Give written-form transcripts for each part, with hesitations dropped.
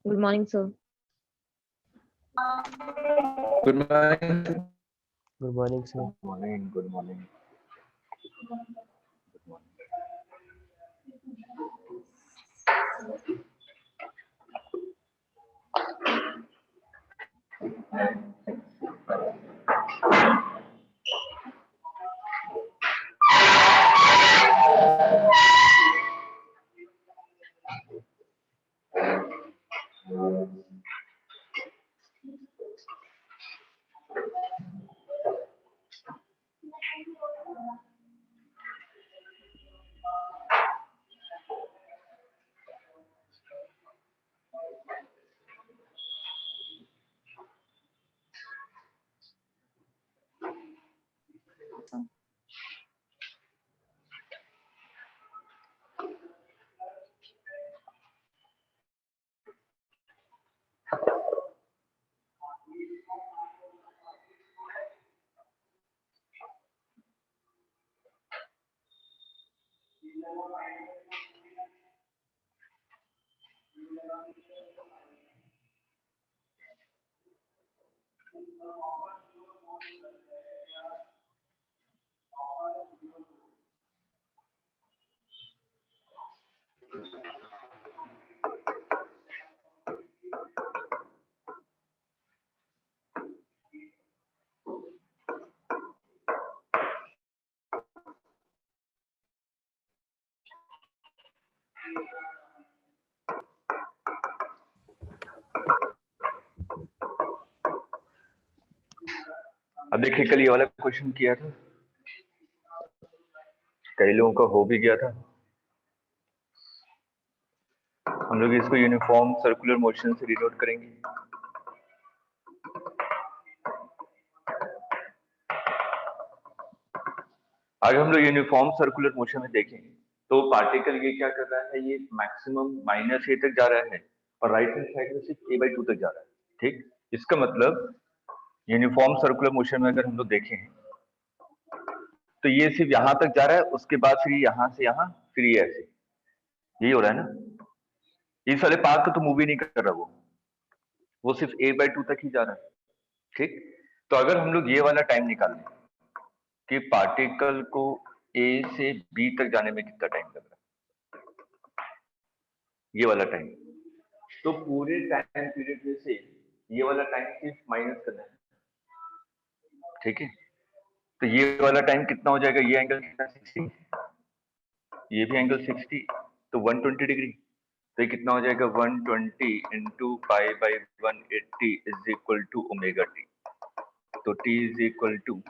Good morning, sir. Good morning. Good morning, sir. Good morning. Good morning. अब देखिए, कल ये वाला क्वेश्चन किया था, कई लोगों का हो भी गया था। हम लोग इसको यूनिफॉर्म सर्कुलर मोशन से डिनोट करेंगे। अगर हम लोग यूनिफॉर्म सर्कुलर मोशन में देखें तो पार्टिकल ये क्या कर रहा है, ये मैक्सिमम -a तक जा रहा है और राइट हैंड साइड में सिर्फ a/2 तक जा रहा है। ठीक, इसका मतलब यूनिफॉर्म सर्कुलर मोशन में अगर हम लोग देखें तो ये सिर्फ यहाँ तक जा रहा है, उसके बाद फिर यहाँ से यहाँ, फिर ये ऐसे, यही हो रहा है ना। इस वाले पार्ट को तो मूव ही नहीं कर रहा, वो सिर्फ a/2 तक ही जा रहा है। ठीक, तो अगर हम लोग ये वाला टाइम निकाल लें कि पार्टिकल को A से B तक जाने में कितना टाइम लग रहा है, ये वाला टाइम, तो पूरे टाइम पीरियड में से ये वाला टाइम सिर्फ माइनस करना है। ठीक है, तो ये वाला टाइम कितना हो जाएगा, ये एंगल कितना, 60, ये भी एंगल 60, तो 120 डिग्री। तो ये कितना हो जाएगा, 120 into pi by 180 is equal to omega t. तो T is equal to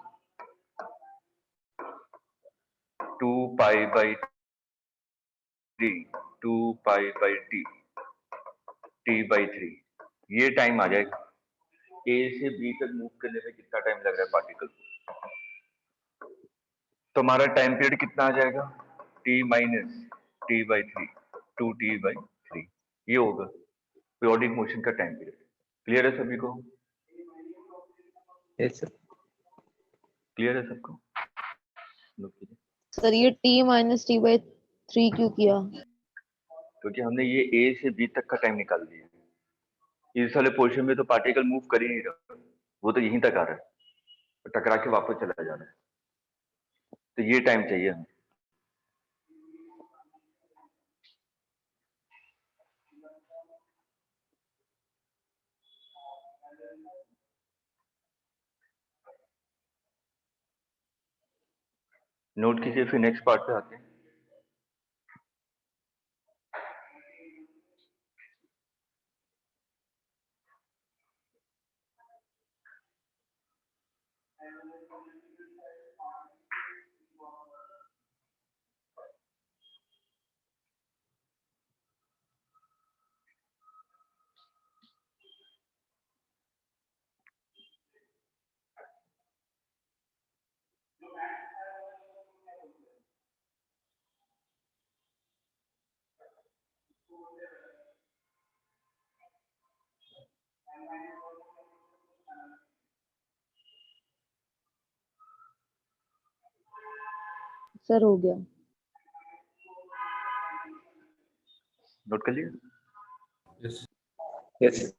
2 pi by 3, 2 pi by T/3, ये टाइम आ जाएगा। A से B तक मूव करने में कितना टाइम लग रहा है पार्टिकल को, तो हमारा टाइम पीरियड कितना आ जाएगा, T माइनस T/3, 2T/3, ये होगा पीरियोडिक मोशन का टाइम पीरियड। क्लियर है सभी को? Yes, sir. क्लियर है सबको? सर ये t minus t/3 क्यों किया? क्योंकि हमने ये A से B तक का टाइम निकाल दिया। इस वाले पोर्शन में तो पार्टिकल मूव कर ही नहीं रहा, वो तो यहीं तक आ रहा है, टकरा के वापस चला जा रहा है, तो ये टाइम चाहिए हमें। नोट कीजिए, फिर नेक्स्ट पार्ट पे आते हैं। सर हो गया। नोट कर लिया? Yes. Yes.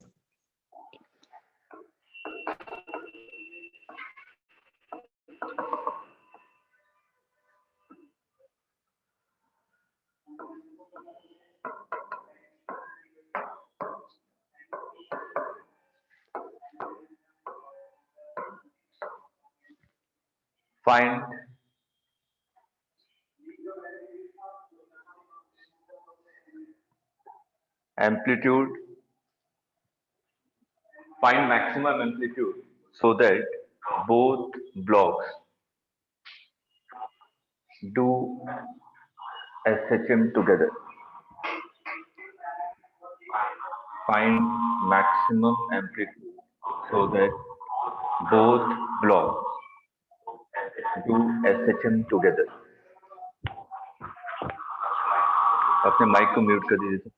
Find amplitude, find maximum amplitude so that both blocks do SHM together. Find maximum amplitude so that both blocks do SHM together. अपने माइक को म्यूट कर दीजिए।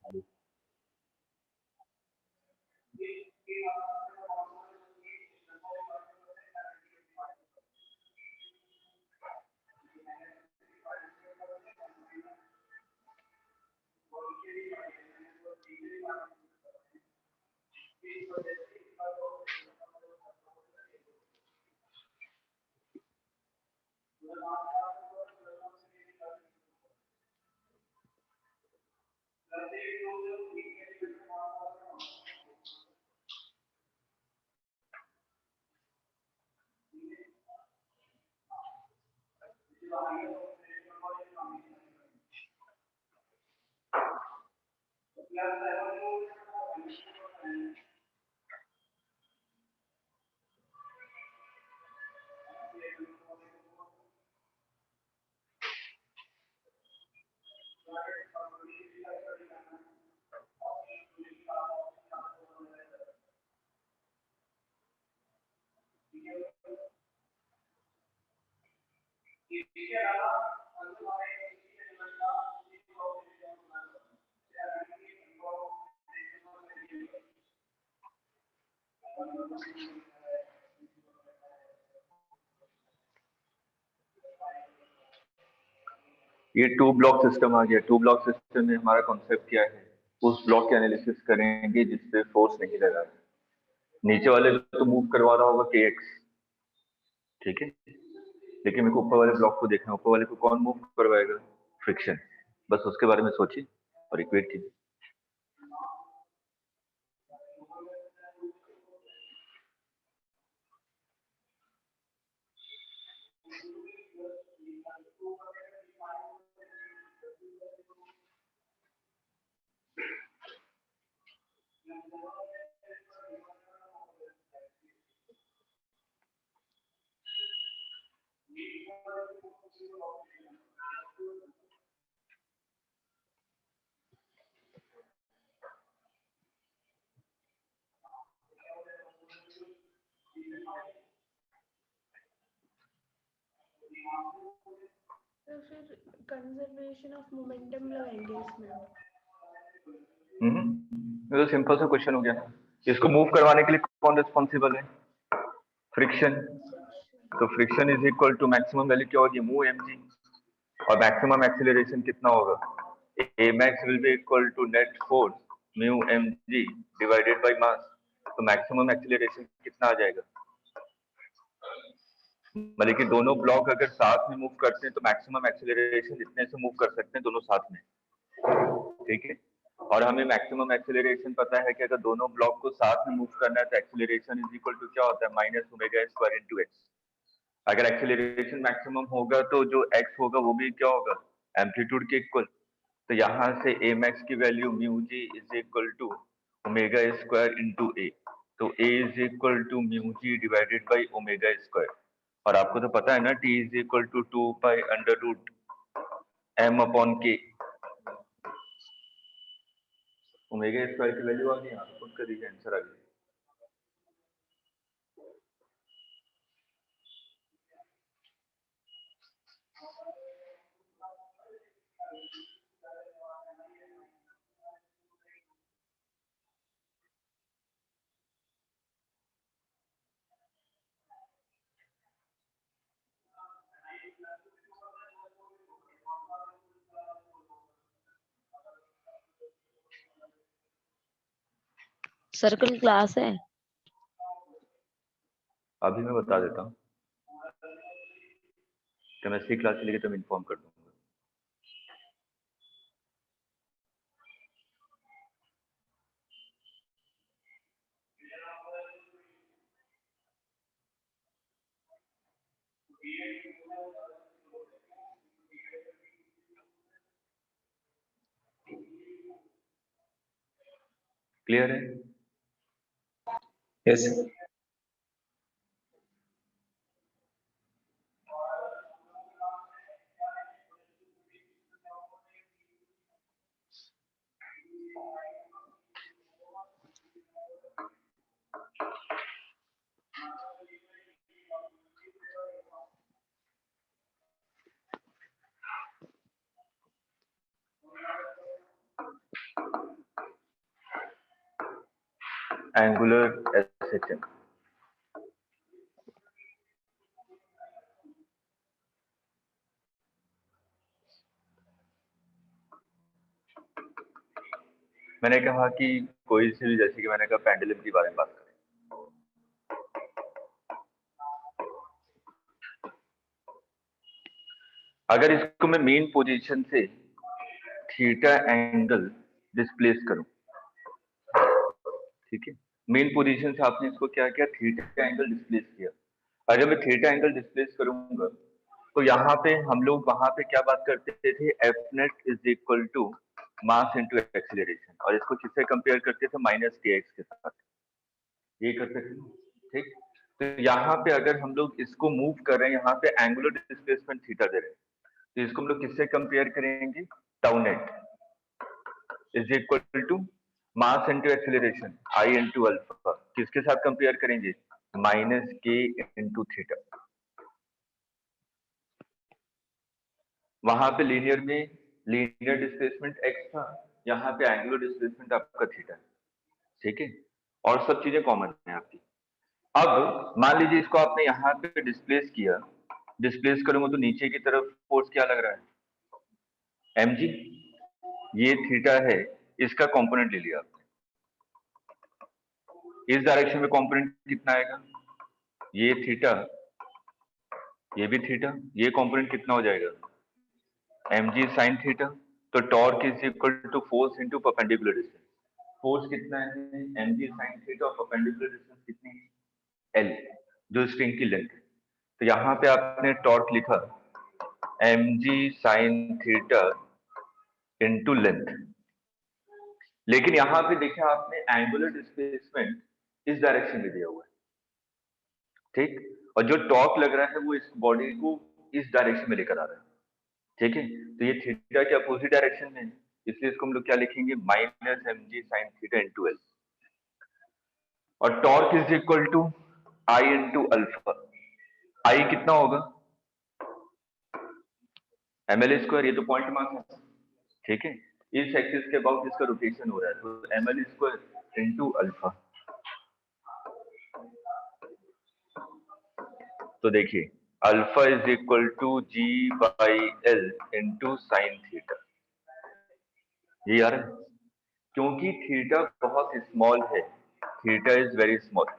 ये टू ब्लॉक सिस्टम आ गया। टू ब्लॉक सिस्टम में हमारा concept क्या है? उस ब्लॉक के एनालिसिस करेंगे जिसपे फोर्स नहीं लगा। नीचे वाले तो मूव करवा रहा होगा kx, ठीक है, लेकिन मेरे को ऊपर वाले ब्लॉक को देखना है। ऊपर वाले को कौन मूव करवाएगा? फ्रिक्शन। बस उसके बारे में सोचिए और इक्वेट कीजिए। तो फिर कंजर्वेशन ऑफ मोमेंटम लगाएंगे इसमें। ये तो सिंपल सा क्वेश्चन हो गया। इसको मूव करवाने के लिए कौन रिस्पॉन्सिबल है? फ्रिक्शन। तो friction is equal to maximum value क्या होगी? मूव mg। और मैक्सिमम एक्सीलरेशन कितना होगा? a max will be equal to net force mu mg divided by mass। तो मैक्सिमम एक्सीलरेशन कितना आ जाएगा? मतलब कि दोनों ब्लॉक अगर साथ में मूव करते हैं तो मैक्सिमम एक्सीलरेशन इतने से मूव कर सकते हैं दोनों साथ में, ठीक है। और हमें मैक्सिमम एक्सीलरेशन पता है कि अगर दोनों ब्लॉक को साथ में मूव करना है तो एक्सीलरेशन इज इक्वल टू क्या होता है? Minus omega square into x. अगर एक्सीलरेशन मैक्सिमम होगा तो जो एक्स होगा वो भी क्या होगा? एम्पलीट्यूड के इक्वल। तो यहाँ से ए मैक्स की value mu g is equal to omega square into A. तो A is equal to mu g divided by omega square. और आपको तो पता है ना T is equal to 2 pi under root M upon K. Omega square की value आ गई, आप खुद कर दीजिए, आंसर आ गया। सर्कल क्लास है। अभी मैं बता देता हूँ, केमिस्ट्री क्लास के लिए तो मैं इन्फॉर्म कर दूंगा। क्लियर है? यस। एंगुलर एसएचएम, मैंने कहा कि कोई सी भी, जैसे कि मैंने कहा पेंडुलम के बारे में बात करें। अगर इसको मैं मेन पोजीशन से थीटा एंगल डिस्प्लेस करूं, ठीक है, मेन पोजीशन से आपने इसको क्या किया, थीटा एंगल डिस्प्लेस किया। अगर मैं थीटा एंगल डिस्प्लेस करूंगा तो यहाँ पे हम लोग वहां पे क्या बात करते थे, F net is equal to mass into acceleration, और इसको किससे कंपेयर करते थे, माइनस के एक्स के साथ, ये करते थे, ठीक। तो यहाँ पे अगर हम लोग इसको मूव कर रहे हैं, यहाँ पे एंगुलर डिस्प्लेसमेंट थीटा दे रहे हैं, तो इसको हम लोग किससे कंपेयर करेंगे, tau net is equal to mass into acceleration I into alpha, किसके साथ कंपेयर करेंगे, माइनस के इंटू थीटा। वहां पे लीनियर में लीनियर डिस्प्लेसमेंट एक्स था, यहाँ पे एंगुलर डिस्प्लेसमेंट आपका थीटा है, ठीक है, और सब चीजें कॉमन है आपकी। अब मान लीजिए इसको आपने यहाँ पे डिस्प्लेस किया, डिस्प्लेस करूंगा तो नीचे की तरफ फोर्स क्या लग रहा है, एम जी, ये थीटा है, इसका कंपोनेंट ले लिया आपने, इस डायरेक्शन में कंपोनेंट कितना आएगा, ये थीटा, ये भी थीटा, ये कंपोनेंट कितना हो जाएगा, एम जी साइन थीटा। तो torque is equal to force into perpendicular distance, force कितना है, एम जी साइन थीटा, और परपेंडिकुलर डिस्टेंस कितनी है, एल, जो स्ट्रिंग की लेंथ है। तो यहाँ पे आपने टॉर्क लिखा m g sine theta into length, लेकिन यहाँ पे देखिए आपने एंगुलर डिस्प्लेसमेंट इस डायरेक्शन में दिया हुआ है, ठीक, और जो टॉर्क लग रहा है वो इस बॉडी को इस डायरेक्शन में लेकर आ रहा है, ठीक है। तो ये थीटा के अपोजिट डायरेक्शन में है, इसलिए इसको हम लोग क्या लिखेंगे, minus M g sine theta into L, और torque is equal to I into alpha. I कितना होगा, एम एल स्क्वायर, ये तो पॉइंट मास है, ठीक है, इस एक्सिस के अबाउट इसका रोटेशन हो रहा है, तो m L square into alpha. तो देखिए alpha is equal to g by l into sine theta, ये यार, क्योंकि थीटा बहुत स्मॉल है, थीटा इज वेरी स्मॉल,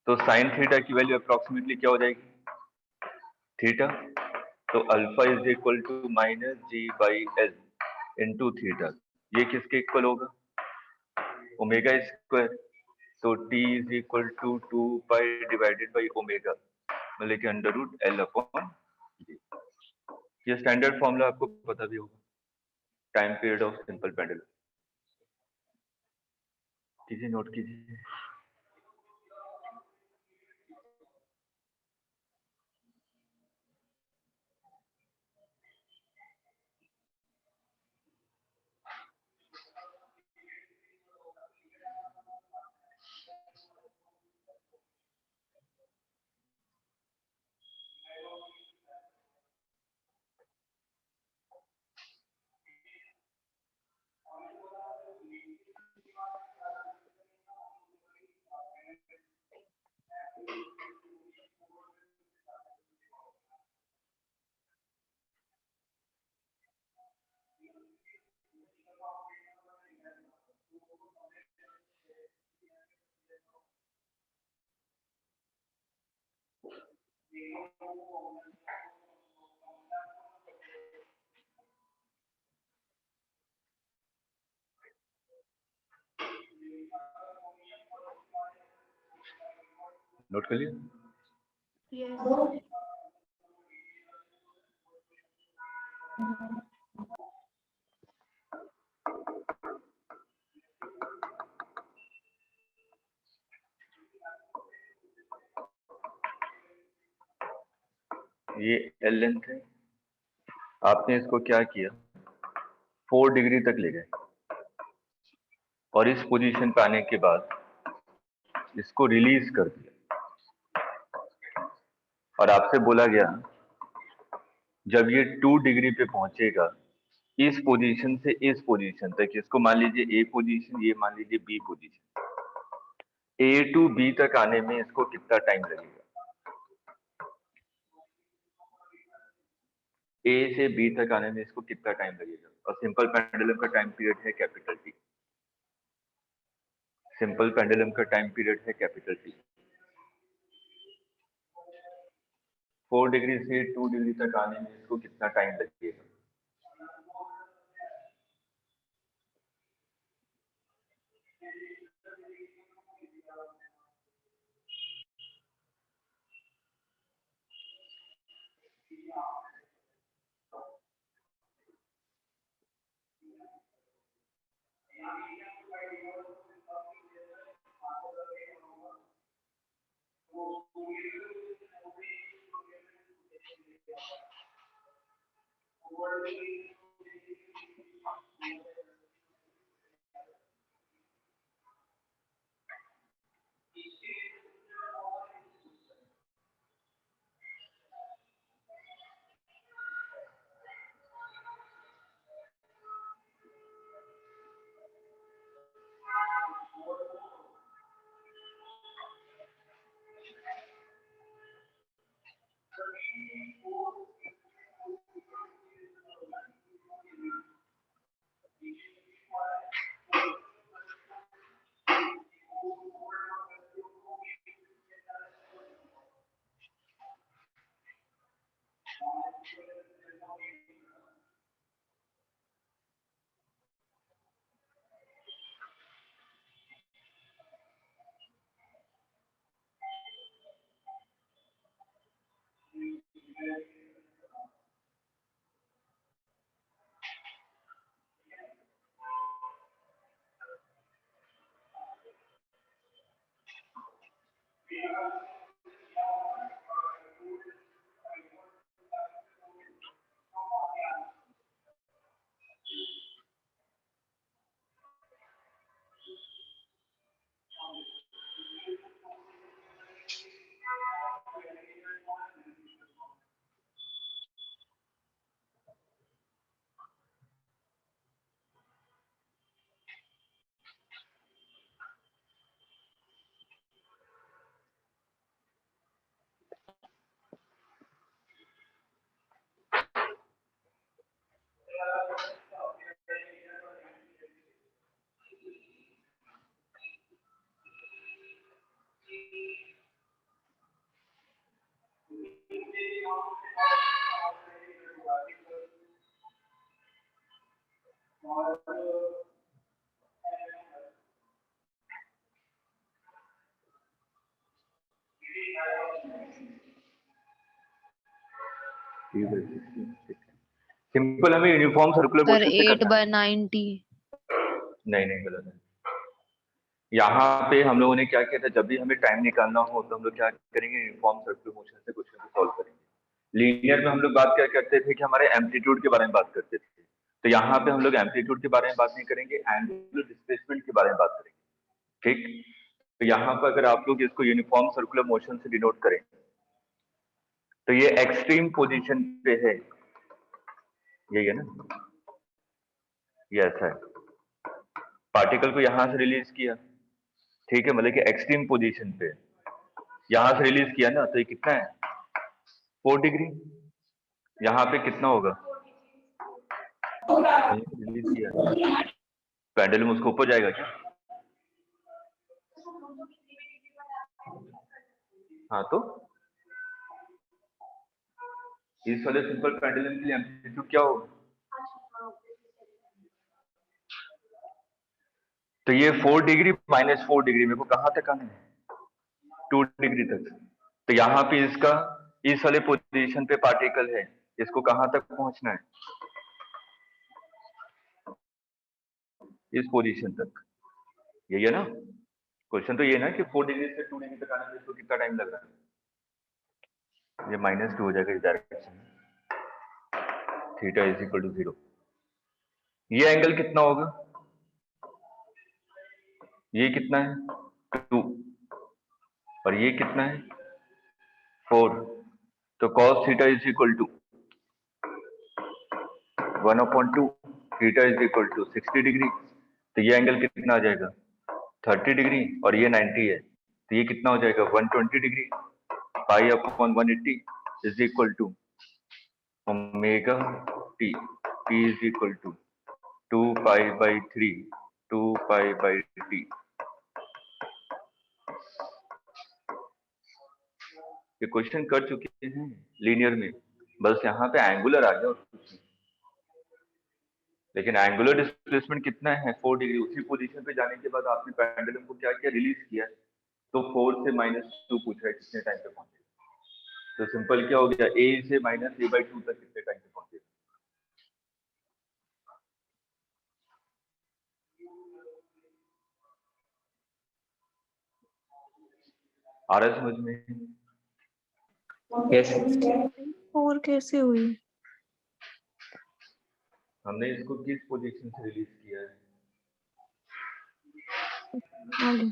तो साइन थीटा की वैल्यू अप्रोक्सीमेटली क्या हो जाएगी, थीटा। तो alpha is equal to minus g by l into theta, ये किसके इक्वल होगा, ओमेगा स्क्वायर। तो t is equal to 2 pi divided by omega, मतलब कि under root L upon g. ये स्टैंडर्ड फॉर्मूला आपको पता भी होगा, time period of simple pendulum, कीजिए, नोट कीजिए। नोट कर लिया? Yes. ये एल लेंथ है, आपने इसको क्या किया, 4 डिग्री तक ले गए और इस पोजीशन पे आने के बाद इसको रिलीज कर दिया और आपसे बोला गया जब ये 2 डिग्री पे पहुंचेगा इस पोजीशन से इस पोजीशन तक, इसको मान लीजिए ए पोजीशन, ये मान लीजिए b position, a to b तक आने में इसको कितना टाइम लगेगा? ए से बी तक आने में इसको कितना टाइम लगेगा? और सिंपल पेंडुलम का टाइम पीरियड है कैपिटल टी। सिंपल पेंडुलम का टाइम पीरियड है कैपिटल टी। 4 डिग्री से 2 डिग्री तक आने में इसको कितना टाइम लगेगा? सिंपल हमें यूनिफॉर्म सर्कुलर सर मोशन से 8/90। नहीं गलत है। यहाँ पे हम लोगों ने क्या किया था, जब भी हमें टाइम निकालना हो तो हम लोग क्या करेंगे, यूनिफॉर्म सर्कुलर मोशन से क्वेश्चन को सॉल्व करेंगे। लीनियर में हम लोग बात क्या करते थे कि हमारे एम्पलीट्यूड के बारे में बात करते थे, तो यहाँ पे हम लोग एम्पलीट्यूड के बारे में बात नहीं करेंगे, एंगुलर डिस्प्लेसमेंट के बारे में बात करेंगे। ठीक, तो यहाँ पर अगर आप लोग इसको यूनिफॉर्म सर्कुलर मोशन से डिनोट करें तो ये एक्सट्रीम पोजीशन पे है, यही है ना, ये ऐसा है। पार्टिकल को यहां से रिलीज किया, ठीक है, मतलब कि एक्सट्रीम पोजीशन पे यहां से रिलीज किया ना, तो ये कितना है, 4 डिग्री। यहाँ पे कितना होगा, रिलीज किया, पेंडुलम उसको ऊपर जाएगा क्या? हाँ, तो इस वाले सिंपल पेंडुलम के लिए एम्पलीट्यूड क्या होगा? तो ये 4 डिग्री माइनस 4 डिग्री मेरे को कहाँ तक आना है? 2 डिग्री तक। तो यहाँ पे इसका इस वाले पोजीशन पे पार्टिकल है, इसको कहाँ तक पहुंचना है? इस पोजीशन तक। यही है ना क्वेश्चन? तो ये ना कि 4 डिग्री से 2 डिग्री तक आने में इसको कितना टाइम लग रहा है? ये -2 हो जाएगा इस डायरेक्शन में, थीटा इज इक्वल टू 0। ये एंगल कितना होगा? ये कितना है? 2। और ये कितना है? 4। तो cos theta is equal to 1/2, theta is equal to 60 degree. तो ये एंगल कितना आ जाएगा? 30 डिग्री। और ये 90 है, तो ये कितना हो जाएगा? 120 degree. Pi upon 180 is equal to omega t, t is equal to 2 pi by 3, 2 pi by t. ये क्वेश्चन कर चुके हैं लीनियर में, बस यहाँ पे एंगुलर आ गया और कुछ नहीं। लेकिन एंगुलर डिस्प्लेसमेंट कितना है? 4 डिग्री। उसी पोजीशन पे जाने के बाद आपने पेंडुलम को क्या किया? रिलीज किया। तो 4 से -2 पूछ रहा है कितने टाइम पे पहुंचे। तो सिंपल क्या हो गया? a से -a/2 तक कितने टाइम पे पहुंचे? आ रहा है समझ में? यस और कैसे हुई? हमने इसको किस पोजीशन से रिलीज किया है? आगे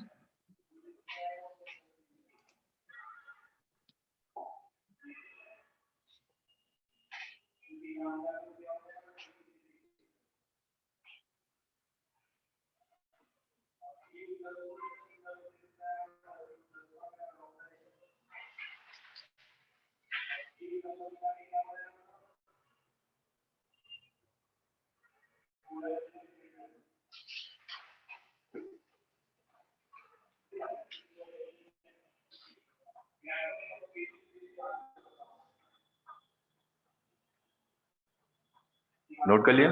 नोट कर लिया?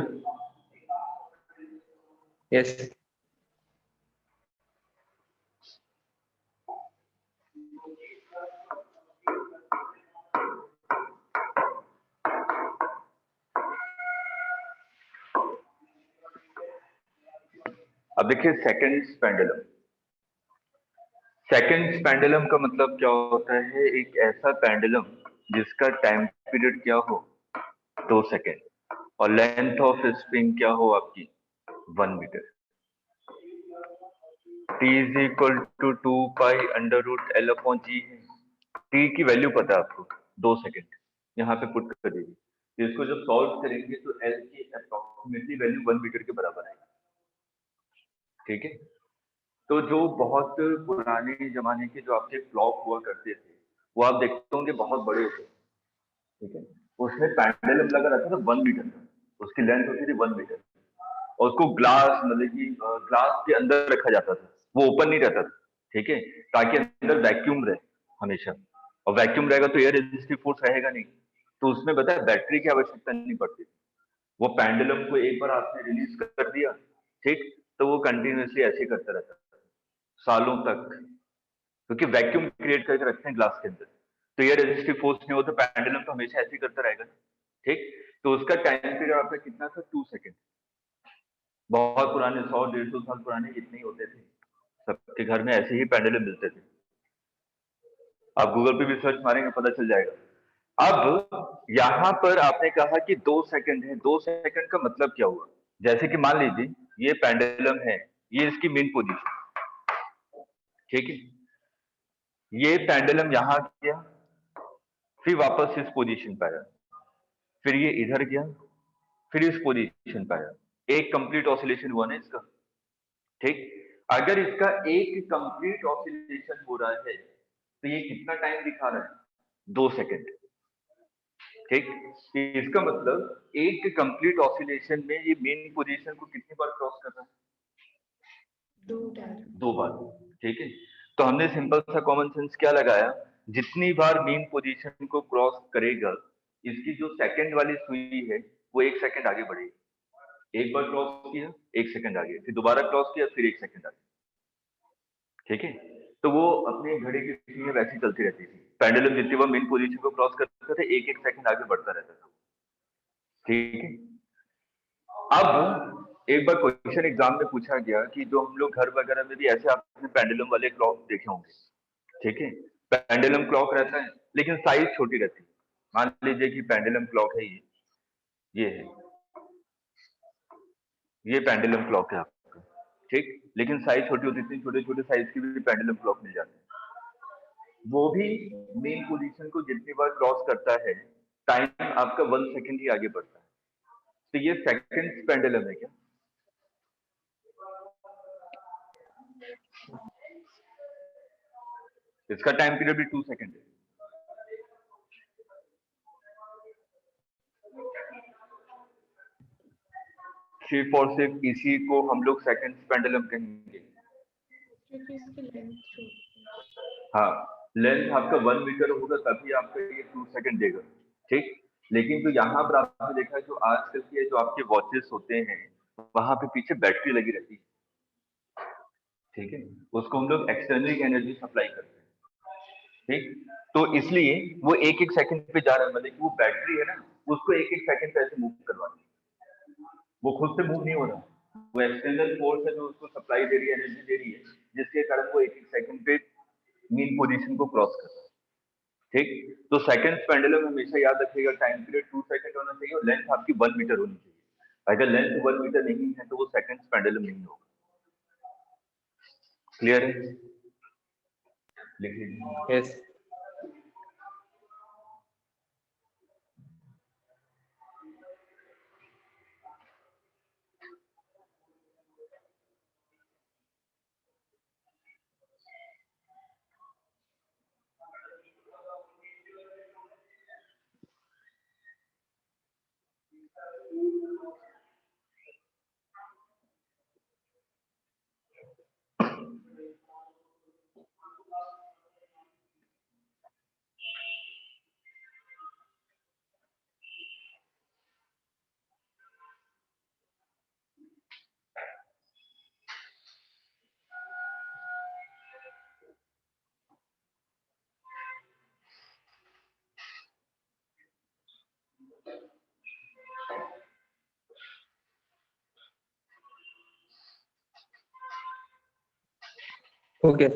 यस अब देखिए सेकंड पेंडुलम। सेकंड पेंडुलम का मतलब क्या होता है? एक ऐसा पेंडुलम जिसका टाइम पीरियड क्या हो? 2 सेकंड। और लेंथ ऑफ स्प्रिंग क्या हो आपकी? 1 metre. t is equal to 2 pi under root L upon g है। t की वैल्यू पता है आपको? 2 सेकंड। यहाँ पे पुट कर दीजिए। तो इसको जब सॉल्व करेंगे तो l की अप्रोक्सीमेटली वैल्यू 1 मीटर के बराबर आएगी। ठीक है? तो जो बहुत पुराने जमाने के जो आपके क्लॉक हुआ करते थे, वो आप देखते होंगे बहुत बड़े थे। ठीक है? उसमें पेंडुलम लगा रहता था 1 मीटर का, उसकी लेंथ होती थी 1 मीटर। और उसको ग्लास मतलब कि ग्लास के अंदर रखा जाता था, वो ओपन नहीं रहता था। ठीक है? ताकि अंदर वैक्यूम रहे हमेशा। और वैक्यूम रहेगा तो एयर रेजिस्टिव फोर्स रहेगा नहीं, तो उसमें पता है बैटरी की आवश्यकता नहीं पड़ती। वो पेंडुलम को एक बार आपने रिलीज कर दिया, ठीक, तो वो कंटिन्यूअसली ऐसे ही करता रहता है सालों तक, क्योंकि वैक्यूम क्रिएट करके रखते हैं ग्लास के अंदर। तो एयर रेजिस्टिव फोर्स नहीं हो तो पेंडुलम तो हमेशा ऐसे ही करता रहेगा। ठीक? तो उसका टाइम पीरियड आपका कितना था? 2 सेकंड। बहुत पुराने 100-150 साल पुराने इतने ही होते थे, सबके घर में ऐसे ही पेंडुलम मिलते थे। आप गूगल पे भी सर्च मारेंगे पता चल जाएगा। अब यहाँ पर आपने कहा कि 2 सेकंड है। 2 सेकंड का मतलब क्या हुआ? जैसे कि मान लीजिए ये पेंडुलम है, ये इसकी मेन पोजीशन। ठीक है? ये पेंडुलम यहाँ गया, फिर वापस इस पोजीशन पे आया, फिर ये इधर गया, फिर इस पोजीशन पे आया। एक कंप्लीट ऑसिलेशन हुआ ना इसका। ठीक? अगर इसका एक कंप्लीट ऑसिलेशन हो रहा है तो ये कितना टाइम दिखा रहा है? 2 सेकंड। ठीक? इसका मतलब एक कंप्लीट ऑसिलेशन में ये मेन पोजीशन को कितनी बार क्रॉस कर रहा है? 2 बार। ठीक है? तो हमने सिंपल सा कॉमन सेंस क्या लगाया? जितनी बार मेन पोजीशन को क्रॉस करेगा इसकी जो सेकंड वाली सुई है वो 1 सेकंड आगे बढ़ेगी। एक बार क्रॉस किया 1 सेकंड आगे, फिर दोबारा क्रॉस किया फिर 1 सेकंड आगे। ठीक है, तो वो अपने घड़ी की सुई में वैसे ही चलती रहती थी। पेंडुलम जितनी बार मेन पोजीशन को क्रॉस करता था 1-1 सेकंड आगे बढ़ता रहता था। ठीक है, अब एक बार क्वेश्चन एग्जाम में पूछा गया कि जो हम लोग घर वगैरह में भी ऐसे आपने पेंडुलम वाले क्लॉक देखे होंगे। ठीक है, पेंडुलम क्लॉक रहता है लेकिन साइज छोटी रहती है। मान लीजिए कि पेंडुलम क्लॉक है ये है, ये पेंडुलम क्लॉक है आपका। ठीक, लेकिन साइज छोटी होती थी, छोटे छोटे साइज की भी पेंडुलम क्लॉक मिल जाते हैं। वो भी मेन पोजीशन को जितनी बार क्रॉस करता है टाइम आपका 1 सेकंड ही आगे बढ़ता है। तो ये सेकंड पेंडुलम है क्या? इसका टाइम पीरियड भी 2 सेकंड है। सिर्फ और सिर्फ इसी को हम लोग सेकंड पेंडुलम कहेंगे। क्योंकि इसकी लेंथ छोटी है। हाँ, लेंथ आपका 1 मीटर होगा तभी आपका ये 2 सेकंड देगा। ठीक, लेकिन जो यहाँ पर आपने देखा है जो आजकल के जो आपके वॉचेस होते हैं वहां पे पीछे बैटरी लगी रहती है। ठीक है, उसको हम लोग एक्सटर्नल एनर्जी सप्लाई करते हैं। ठीक, तो इसलिए वो 1-1 सेकंड पे जा रहा है, मतलब कि वो बैटरी है ना, उसको 1-1 सेकंड पे ऐसे मूव करवानी है। वो खुद से मूव नहीं हो रहा, वो एक्सटर्नल फोर्स है जो उसको सप्लाई दे रही है, एनर्जी दे रही है, जिसके कारण वो 1-1 सेकंड पे मीन पोजीशन को क्रॉस कर रहा है। ठीक, तो सेकंड पेंडुलम हमेशा याद रखिएगा टाइम पीरियड 2 सेकंड होना चाहिए और लेंथ आपकी 1 मीटर होनी चाहिए। अगर लेंथ 1 मीटर नहीं है तो वो सेकंड पेंडुलम नहीं होगा। क्लियर है? लिख लीजिए। yes, okay,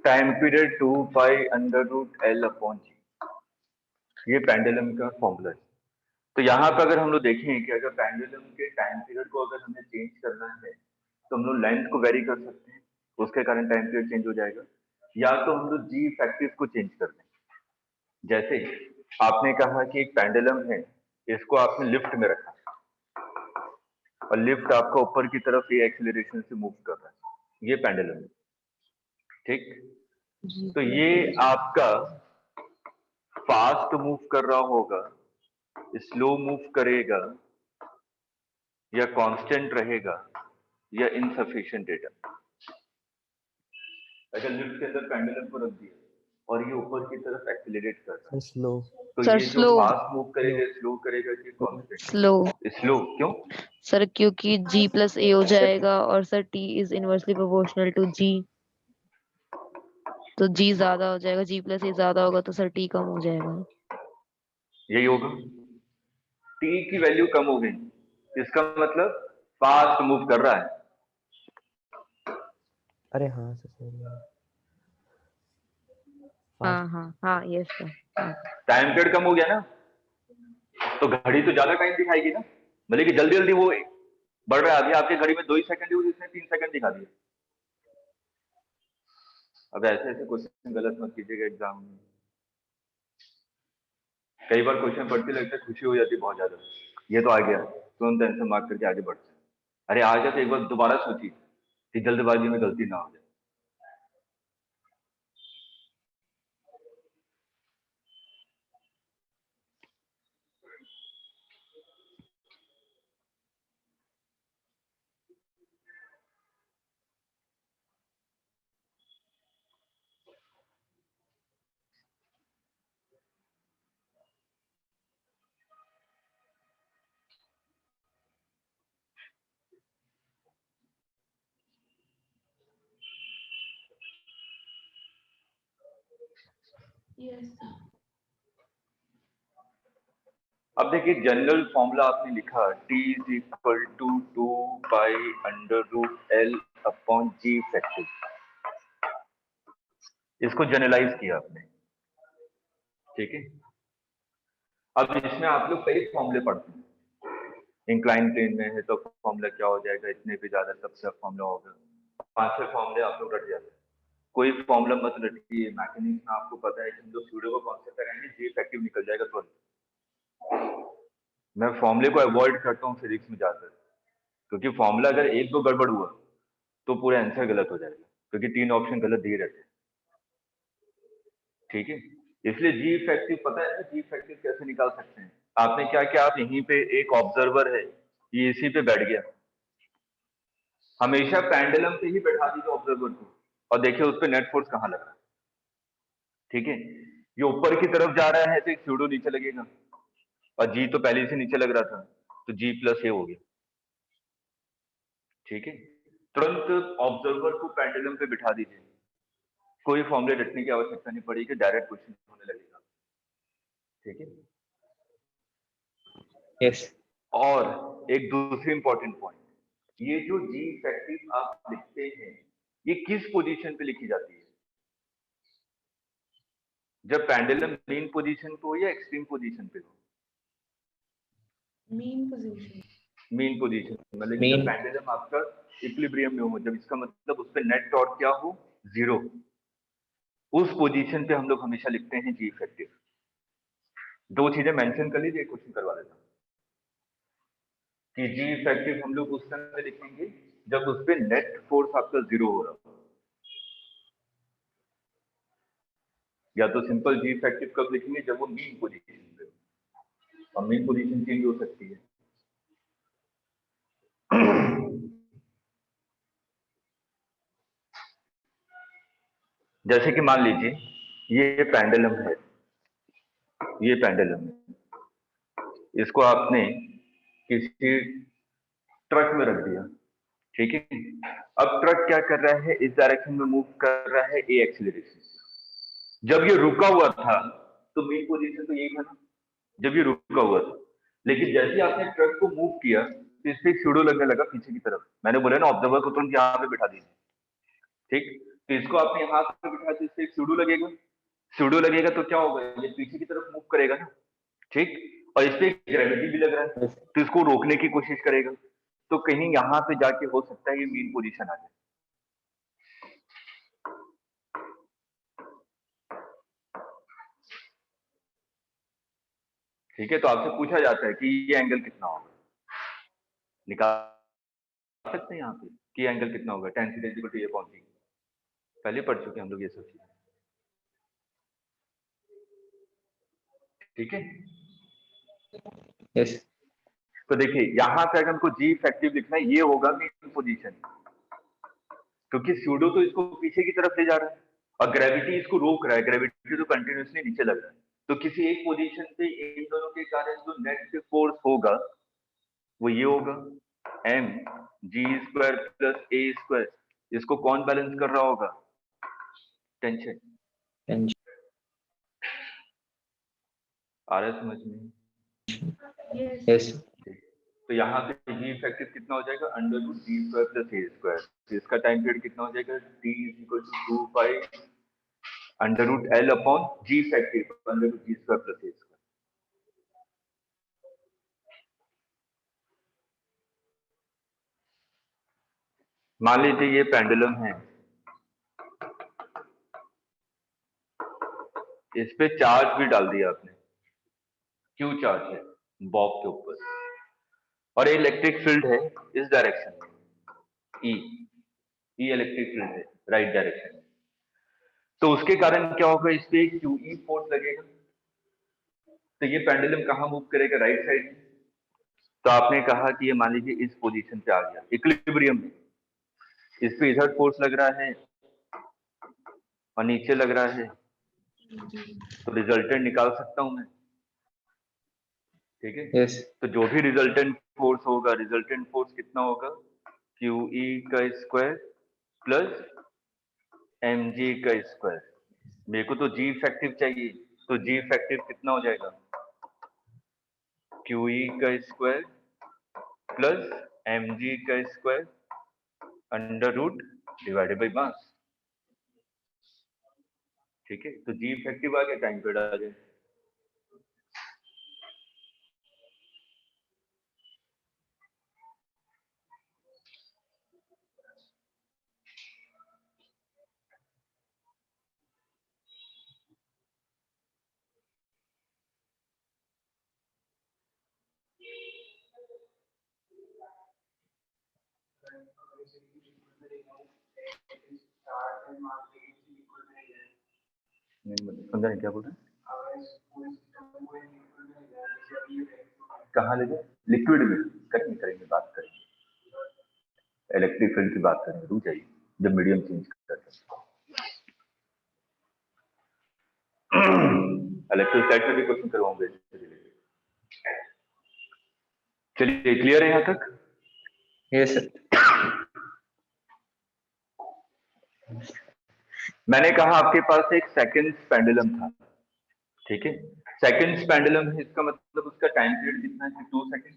time period 2 pi under root L upon g, ये पेंडुलम का फॉर्मूला है। तो यहाँ पे अगर हम लोग देखें कि अगर पेंडुलम के टाइम पीरियड को अगर हमें चेंज करना है तो हम लोग लेंथ को वेरी कर सकते हैं, उसके कारण टाइम पीरियड चेंज हो जाएगा, या तो हम लोग जी फैक्टर्स को चेंज कर दें। जैसे आपने कहा कि एक पेंडुलम है, इसको आपने लिफ्ट में रखा और लिफ्ट आपका ऊपर की तरफ ये एक्सेलरेशन से मूव कर रहा है, ये पेंडुलम है। ठीक, जी तो ये आपका फास्ट मूव कर रहा होगा, स्लो मूव करेगा, या कांस्टेंट रहेगा, या इनसफिशिएंट डेटा। अगर लिफ्ट के अंदर पेंडुलम को रख दिया और ये ऊपर की तरफ एक्सीलरेट कर रहा है स्लो तो सर ये जो स्लो फास्ट मूव करेगा स्लो करेगा कि कांस्टेंट? स्लो स्लो क्यों? सर क्योंकि जी प्लस ए हो जाएगा और sir T is inversely proportional to g, तो जी ज्यादा हो जाएगा, जी प्लस ए ज्यादा होगा तो सर टी कम हो जाएगा। यही होगा, टी की वैल्यू कम हो गई, इसका मतलब फास्ट मूव कर रहा है। अरे हाँ सर हाँ फास्ट हाँ हाँ यस सर हाँ। टाइम पीरियड कम हो गया ना, तो घड़ी तो ज्यादा टाइम दिखाएगी ना, भले कि जल्दी जल्दी वो बढ़ रहा है। अभी आपकी घड़ी में 2 ही सेकंड है, उसने 3 सेकंड दिखा दिया। अब ऐसे ऐसे क्वेश्चन गलत मत कीजिएगा एग्जाम में। कई बार क्वेश्चन पढ़ते लगता है खुशी हो जाती है बहुत ज्यादा, ये तो आ गया, तुरंत आंसर मार्क करके आगे बढ़ते हैं। अरे आ गया तो एक बार दोबारा सोचिए कि जल्दबाजी में गलती ना हो जाए। Yes, sir. अब देखिए जनरल फॉर्मूला आपने लिखा T is equal to 2 pi under root L upon g factor, इसको जनरलाइज किया आपने, ठीक है। अब इसमें आप लोग कई फॉर्मूले पढ़ते हैं, इंक्लाइन प्लेन में है तो फॉर्मूला क्या हो जाएगा, इतने पे ज्यादा सबसे फॉर्मूला होगा, 5-6 फॉर्मूले आप लोग रट जाते हैं। कोई फॉर्मूला मत रटिए, मैकेनिक्स में आपको पता है कि हम लोग सूडो का कॉन्सेप्ट लगाएंगे, जी इफेक्टिव निकल जाएगा तुरंत। मैं फॉर्मूले को अवॉइड करता हूँ फिजिक्स में जाकर, क्योंकि फॉर्मूला अगर एक दो गड़बड़ हुआ तो पूरा आंसर गलत हो जाएगा, क्योंकि 3 ऑप्शन गलत दिए रहते हैं, ठीक है। इसलिए जी इफेक्टिव पता है ना, जी इफेक्टिव कैसे निकाल सकते हैं। आपने क्या किया, आप यहीं पे एक ऑब्जर्वर है, ये इसी पे बैठ गया, हमेशा पेंडुलम पे ही बैठा दीजिए ऑब्जर्वर को, और देखिए उस पर नेट फोर्स कहाँ लग रहा है, ठीक है। ये ऊपर की तरफ जा रहा है तो एक सूडो नीचे लगेगा, और जी तो पहले से नीचे लग रहा था, तो जी प्लस ए हो गया, ठीक है। तुरंत ऑब्जर्वर को पेंडुलम पे बिठा दीजिए, कोई फॉर्मूले रटने की आवश्यकता नहीं पड़ेगी, डायरेक्ट क्वेश्चन होने लगेगा, ठीक है। यस और एक दूसरी इंपॉर्टेंट पॉइंट, ये जो जी इफेक्टिव आप लिखते हैं, ये किस पोजीशन पे लिखी जाती है, जब पेंडुलम मीन पोजीशन पे हो या एक्सट्रीम पोजीशन पे हो? Mean position. मीन पोजीशन मतलब कि जब Mean. पेंडुलम आपका इक्विलिब्रियम में हो, जब इसका मतलब उस पे नेट टॉर्क क्या हो, 0, उस पोजीशन पे हम लोग हमेशा लिखते हैं जी इफेक्टिव। 2 चीजें मेंशन कर लीजिए, क्वेश्चन करवा देता हूं कि जी इफेक्टिव हम लोग उस समय लिखेंगे जब उस पे नेट फोर्स आपका 0 हो रहा हो, या तो सिंपल जी इफेक्टिव कब लिखेंगे, जब वो मीन पोजीशन पे हो, और मीन पोजीशन चेंज हो सकती है। जैसे कि मान लीजिए ये पेंडुलम है, ये पेंडुलम है, इसको आपने किसी ट्रक में रख दिया, ठीक है। अब ट्रक क्या कर रहा है, इस डायरेक्शन में मूव कर रहा है ए एक्सीलरेशन। जब ये रुका हुआ था तो मेन पोजीशन तो यही था ना, जब ये रुका हुआ था, लेकिन जैसे ही आपने ट्रक को मूव किया तो इस पे सूडो लगने लगा पीछे की तरफ। मैंने बोला ना ऑब्जर्वर को तुरंत यहाँ पे बिठा दीजिए, ठीक। तो इसको आपने यहाँ पे बिठा तो इससे सूडो लगेगा, सूडो लगेगा तो क्या होगा, ये पीछे की तरफ मूव करेगा ना, ठीक। और इस पे ग्रेविटी भी लग रहा है, तो इसको रोकने की कोशिश करेगा, तो कहीं यहाँ पे जाके हो सकता है ये मेन पोजीशन आ जाए, ठीक है। तो आपसे पूछा जाता है कि ये एंगल कितना होगा, निकाल सकते हैं यहाँ पे कि एंगल कितना होगा, tan थीटा इक्वल टू ये कौन सी, पहले पढ़ चुके हम लोग ये सब चीजें, ठीक है। यस तो देखिए यहाँ पे अगर हमको जी इफेक्टिव लिखना है, ये होगा मेन पोजीशन, क्योंकि सूडो तो इसको पीछे की तरफ ले जा रहा है और ग्रेविटी इसको रोक रहा है, ग्रेविटी तो कंटिन्यूसली नीचे लग रहा है, तो किसी एक पोजीशन पे इन दोनों के कारण जो नेट पे फोर्स होगा वो ये होगा m g square plus a square. इसको कौन बैलेंस कर रहा होगा, टेंशन। आ रहा है समझ में? Yes. यस तो यहाँ पे जी इफेक्टिव कितना हो जाएगा, under root g square plus a square. तो इसका टाइम पीरियड कितना हो जाएगा, t is equal to 2 pi under root L upon g effective under root g square plus a square. मान लीजिए ये पेंडुलम है, इस पे चार्ज भी डाल दिया आपने, क्यू चार्ज है बॉब के ऊपर, और इलेक्ट्रिक फील्ड है इस डायरेक्शन में, ई इलेक्ट्रिक फील्ड है राइट डायरेक्शन में। तो उसके कारण क्या होगा, इस पे क्यू ई फोर्स लगेगा, तो ये पेंडुलम कहाँ मूव करेगा, राइट साइड में। तो आपने कहा कि ये मान लीजिए इस पोजीशन पे आ गया इक्विलिब्रियम में, इस पे इधर फोर्स लग रहा है और नीचे लग रहा है, तो रिजल्टेंट निकाल सकता हूं मैं, ठीक है। यस तो जो भी रिजल्टेंट फोर्स होगा, रिजल्टेंट फोर्स कितना होगा, क्यू ई का स्क्वायर प्लस एम जी का स्क्वायर, मेरे को तो जी इफेक्टिव चाहिए, तो जी इफेक्टिव कितना हो जाएगा, QE का स्क्वायर प्लस mg का square under root divided by mass. ठीक है, तो जी इफेक्टिव आ गया, टाइम पीरियड आ जाए। समझा नहीं क्या बोल रहे हैं? कहाँ ले जाए, लिक्विड में करेंगे, करेंगे बात करेंगे, इलेक्ट्रिक फील्ड की बात करेंगे, रुक जाइए जब मीडियम चेंज करते हैं। इलेक्ट्रोस्टैट में भी क्वेश्चन करवाऊंगे। चलिए, क्लियर है यहाँ तक? Yes sir. मैंने कहा आपके पास एक सेकंड पेंडुलम था, ठीक है। सेकंड पेंडुलम है, इसका मतलब उसका टाइम पीरियड कितना है, 2 सेकंड।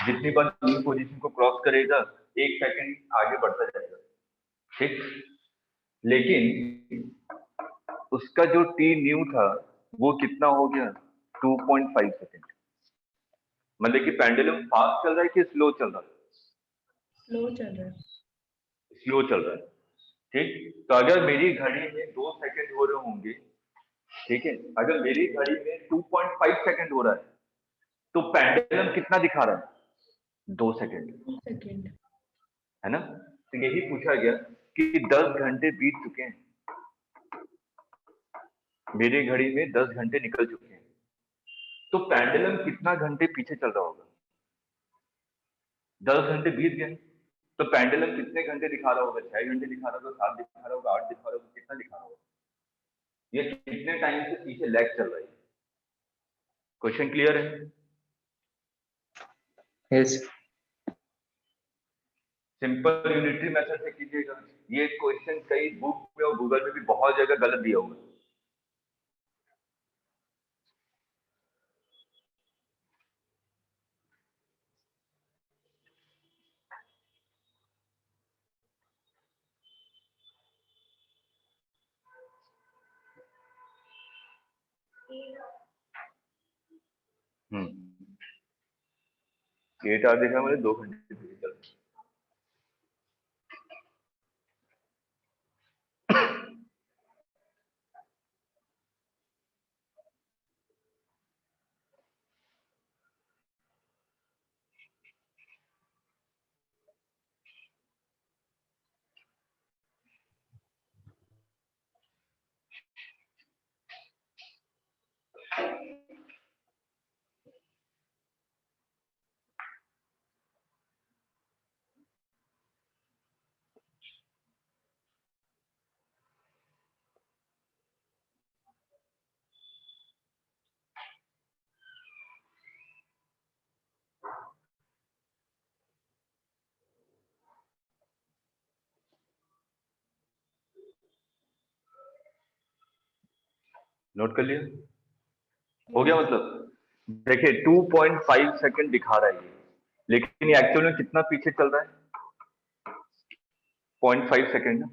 जितनी बार न्यू पोजीशन को क्रॉस करेगा 1 सेकंड आगे बढ़ता जाएगा, ठीक। लेकिन उसका जो टी न्यू था वो कितना हो गया, 2.5 सेकंड। मतलब कि पेंडुलम फास्ट चल रहा है कि स्लो चल रहा है? स्लो चल रहा है। स्लो चल रहा है, ठीक। तो अगर मेरी घड़ी में 2 सेकंड हो रहे होंगे, ठीक है, अगर मेरी घड़ी में 2.5 सेकंड हो रहा है तो पेंडुलम कितना दिखा रहा है, 2 सेकंड, 2 सेकेंड। है ना। तो यही पूछा गया कि 10 घंटे बीत चुके हैं, मेरी घड़ी में 10 घंटे निकल चुके हैं, तो पेंडुलम कितना घंटे पीछे चल रहा होगा। 10 घंटे बीत गए तो पेंडुलम कितने घंटे दिखा रहा होगा, 6 घंटे दिखा रहा होगा, 7 दिखा रहा होगा, 8 दिखा रहा होगा, कितना दिखा रहा होगा, ये कितने टाइम से पीछे लैग चल रहा है। क्वेश्चन क्लियर है? यस। सिंपल यूनिटरी मेथड से कीजिएगा। ये क्वेश्चन कई बुक में और गूगल में भी बहुत जगह गलत दिया हुआ है। हम्म, 8 आवर देखा मैंने, 2 घंटे पीछे चल रहा है। नोट कर लिया, हो गया मतलब। देखिए 2.5 सेकंड दिखा रहा है ये, लेकिन ये एक्चुअल में कितना पीछे चल रहा है, 0.5 सेकंड,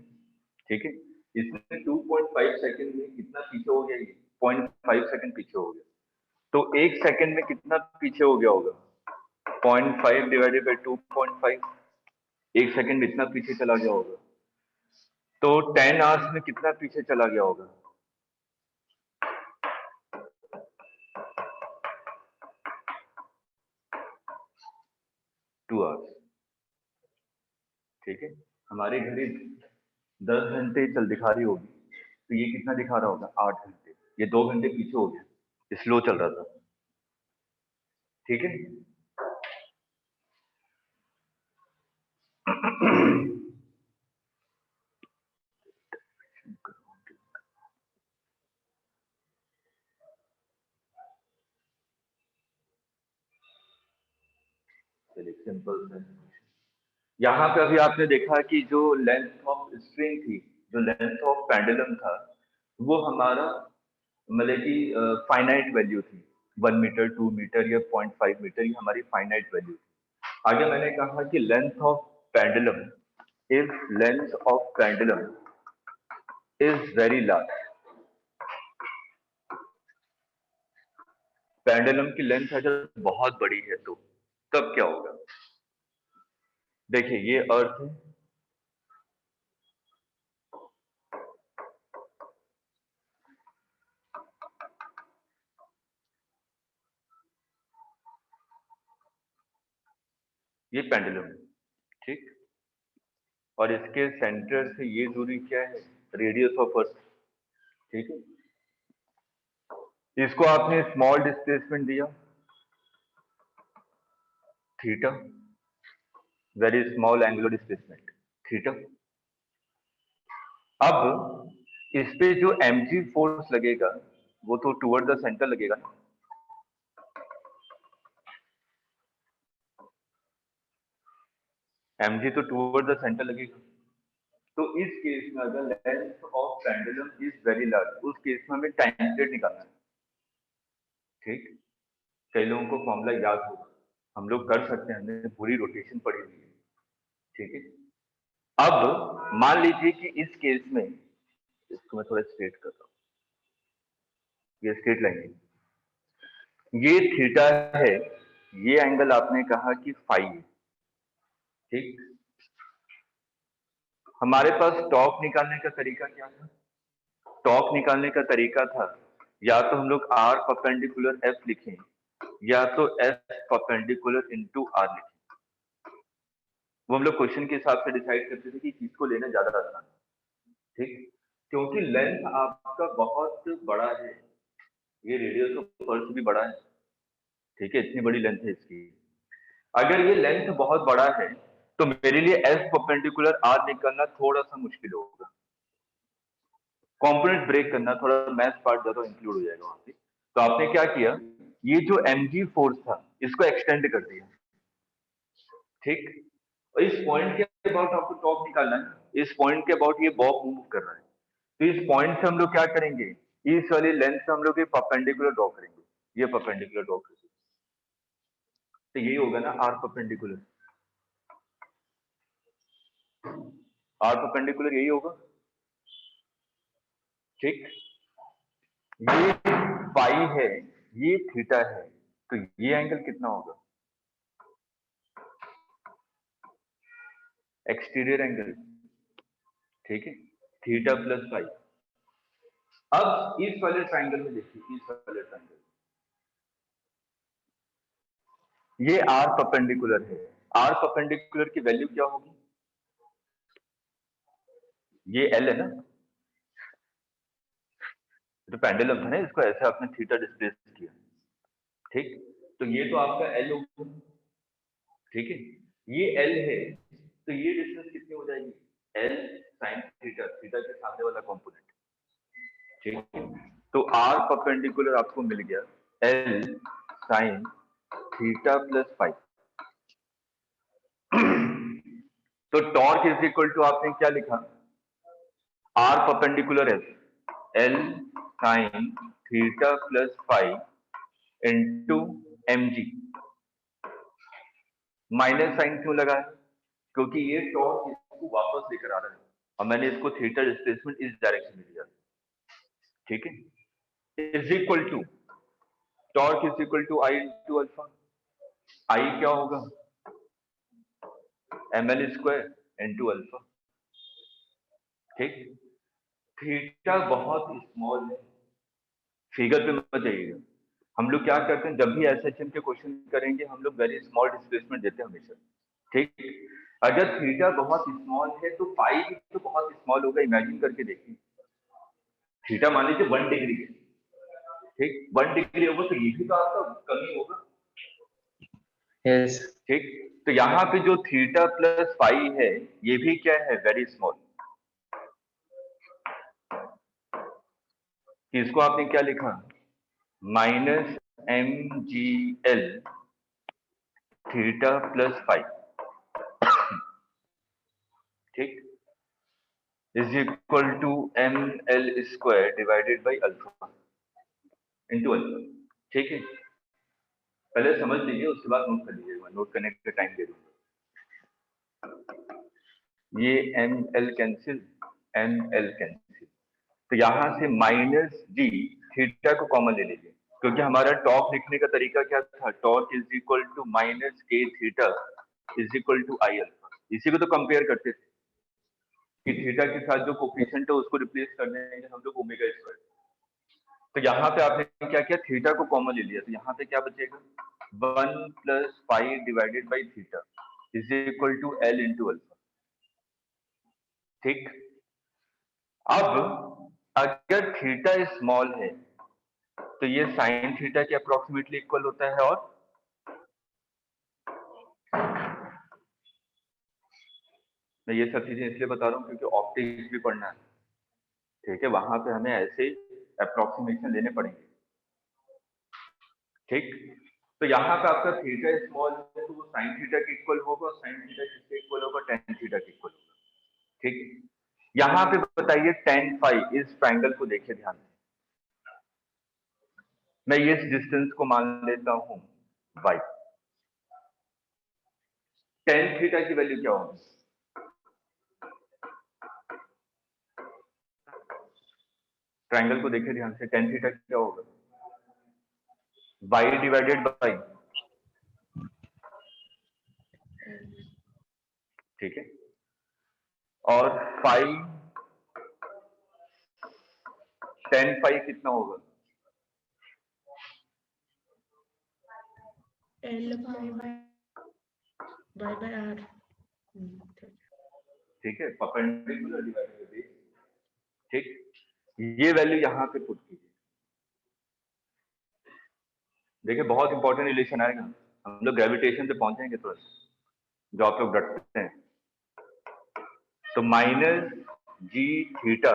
ठीक है। इसमें 2.5 सेकंड में कितना पीछे हो गया, ये 0.5 सेकंड पीछे हो गया। तो 1 सेकंड में कितना पीछे हो गया होगा, 0.5 डिवाइडेड बाई 2.5, 1 सेकंड में इतना पीछे चला गया होगा। तो 10 आवर्स में कितना पीछे चला गया होगा, 2 आवर्स, ठीक है। हमारी घड़ी 10 घंटे चल दिखा रही होगी, तो ये कितना दिखा रहा होगा, 8 घंटे। ये 2 घंटे पीछे हो गया, स्लो चल रहा था, ठीक है। चलिए सिंपल सा, यहाँ पे अभी आपने देखा कि जो लेंथ ऑफ स्ट्रिंग थी, जो लेंथ ऑफ पेंडुलम था, वो हमारा मतलब कि फाइनाइट वैल्यू थी, 1 मीटर 2 मीटर या 0.5 मीटर, ये हमारी फाइनाइट वैल्यू थी। आगे मैंने कहा कि length of pendulum, if length of pendulum is very large, pendulum की लेंथ अगर बहुत बड़ी है तो तब क्या होगा। देखिए ये अर्थ है, ये पेंडुलम है, ठीक, और इसके सेंटर से ये दूरी क्या है, रेडियस ऑफ अर्थ, ठीक है। इसको आपने स्मॉल डिस्प्लेसमेंट दिया theta, very small angular displacement theta. अब इस पे जो mg फोर्स लगेगा वो तो टुवर्ड द सेंटर लगेगा ना, mg तो टुवर्ड द सेंटर लगेगा। तो इस केस में अगर length of pendulum is very large, उस केस में हमें टाइम पीरियड निकालना है, ठीक। कई लोगों को फॉर्मूला याद होगा, हम लोग कर सकते हैं, हमने पूरी रोटेशन पढ़ी हुई है, ठीक है। अब मान लीजिए कि इस केस में, इसको मैं थोड़ा स्ट्रेट करता हूँ, ये स्ट्रेट लाइन है, ये थीटा है, ये एंगल आपने कहा कि फाई है, ठीक। हमारे पास टॉप निकालने का तरीका क्या था, टॉप निकालने का तरीका था या तो हम लोग r परपेंडिकुलर f लिखें या तो s परपेंडिकुलर इनटू r लिखें। वो हम लोग क्वेश्चन के हिसाब से डिसाइड करते थे कि किसको लेना ज्यादा आसान, ठीक। क्योंकि लेंथ आपका बहुत बड़ा है, ये रेडियस ऑफ अर्थ भी बड़ा है, ठीक है, इतनी बड़ी लेंथ है इसकी। अगर ये लेंथ बहुत बड़ा है तो मेरे लिए s परपेंडिकुलर r निकालना थोड़ा सा मुश्किल होगा, कंपोनेंट ब्रेक करना, थोड़ा मैथ पार्ट ज्यादा इंक्लूड हो जाएगा वहां पे। तो आपने क्या किया, ये जो mg फोर्स था इसको एक्सटेंड कर दिया, ठीक। और इस पॉइंट के अबाउट आपको टॉप निकालना है, इस पॉइंट के अबाउट ये बॉब मूव कर रहा है, तो इस पॉइंट से हम लोग क्या करेंगे, इस वाली लेंथ से हम लोग ये परपेंडिकुलर ड्रॉ करेंगे, ये परपेंडिकुलर ड्रॉ करेंगे, तो यही होगा ना आर परपेंडिकुलर, आर परपेंडिकुलर यही होगा, ठीक। ये फाई है, ये थीटा है, तो ये एंगल कितना होगा, एक्सटीरियर एंगल, ठीक है, थीटा प्लस फाई। अब इस वाले ट्राइंगल में देखिए, इस वाले ट्राइंगल, ये आर परपेंडिकुलर है, आर परपेंडिकुलर की वैल्यू क्या होगी, ये एल है ना, तो पेंडुलम था ना, इसको ऐसे आपने थीटा डिस्प्लेस किया, ठीक। तो ये तो आपका एल होगा, ठीक है, ये एल है, तो ये डिस्टेंस कितनी हो जाएगी, एल साइन थीटा, थीटा के सामने वाला कंपोनेंट, ठीक है। तो आर परपेंडिकुलर आपको मिल गया L sine theta plus five. तो टॉर्क इज इक्वल टू आपने क्या लिखा, R perpendicular L sine theta plus five into mg। Minus sine क्यों लगा है, क्योंकि ये टॉर्क इसको वापस लेकर आ रहा है और मैंने इसको थीटा डिस्प्लेसमेंट इस डायरेक्शन में दिया, ठीक है। Is equal to torque is equal to I into alpha, I क्या होगा, ml स्क्वायर इंटू अल्फा, ठीक। थीटा बहुत स्मॉल है, फिगर पे मत जाइएगा, हम लोग क्या करते हैं जब भी एसएचएम के क्वेश्चन करेंगे हम लोग वेरी स्मॉल डिस्प्लेसमेंट देते हैं हमेशा, ठीक। अगर थीटा बहुत स्मॉल है तो पाई भी तो बहुत स्मॉल होगा, इमेजिन करके देखिए, थीटा मान लीजिए 1 डिग्री है, ठीक, 1 डिग्री होगा तो ये भी तो आपका कमी होगा, यस ठीक। तो यहाँ पे जो थीटा प्लस पाई है ये भी क्या है, वेरी स्मॉल, इसको आपने क्या लिखा, minus mgl theta plus five, ठीक। Is equal to M L square divided by alpha into alpha. ठीक है, पहले समझ लीजिए उसके बाद नोट कर लीजिएगा, नोट करने का टाइम दे दूंगा। ये M L cancel, M L cancel, तो यहां से माइनस जी थीटा को कॉमन ले लीजिए, क्योंकि हमारा टॉर्क लिखने का तरीका क्या था, torque is equal to minus K theta is equal to I alpha. इसी को तो कंपेयर करते थे कि थीटा के साथ जो कोफिशिएंट है उसको रिप्लेस कर देंगे हम लोग ओमेगा स्क्वायर। तो यहाँ पे आपने क्या किया, थीटा को कॉमन ले लिया, तो यहाँ पे क्या बचेगा, 1 plus pi divided by theta is equal to L into alpha. ठीक, अब अगर थीटा स्मॉल है तो ये साइन थीटा के अप्रोक्सीमेटली इक्वल होता है, और मैं ये सब चीजें इसलिए बता रहा हूँ क्योंकि ऑप्टिक्स भी पढ़ना है। ठीक है, वहां पे हमें ऐसे अप्रोक्सीमेशन लेने पड़ेंगे। ठीक, तो यहाँ पे आपका थीटा स्मॉल है तो वो साइन थीटा के इक्वल होगा, और साइन थीटा किसके इक्वल होगा, टेन थीटा के इक्वल होगा। ठीक, यहाँ पे बताइए टेन फाई, इस ट्राइंगल को देखिए ध्यान से, मैं इस डिस्टेंस को मान लेता हूं y। टेन थीटा की वैल्यू क्या होगी, ट्राइंगल को देखिए ध्यान से, टेन थीटा क्या होगा, y डिवाइडेड बाई, ठीक है, और फाई, टेन फाई कितना होगा, L by R. ठीक है, परपेंडिकुलर डिवाइडेड बाई बेस। ठीक, ये वैल्यू यहां पे पुट कीजिए। देखिए बहुत इंपॉर्टेंट रिलेशन आएगा, हम लोग ग्रेविटेशन पे पहुंचेंगे तुरंत, जो आप लोग डरते हैं। तो minus g theta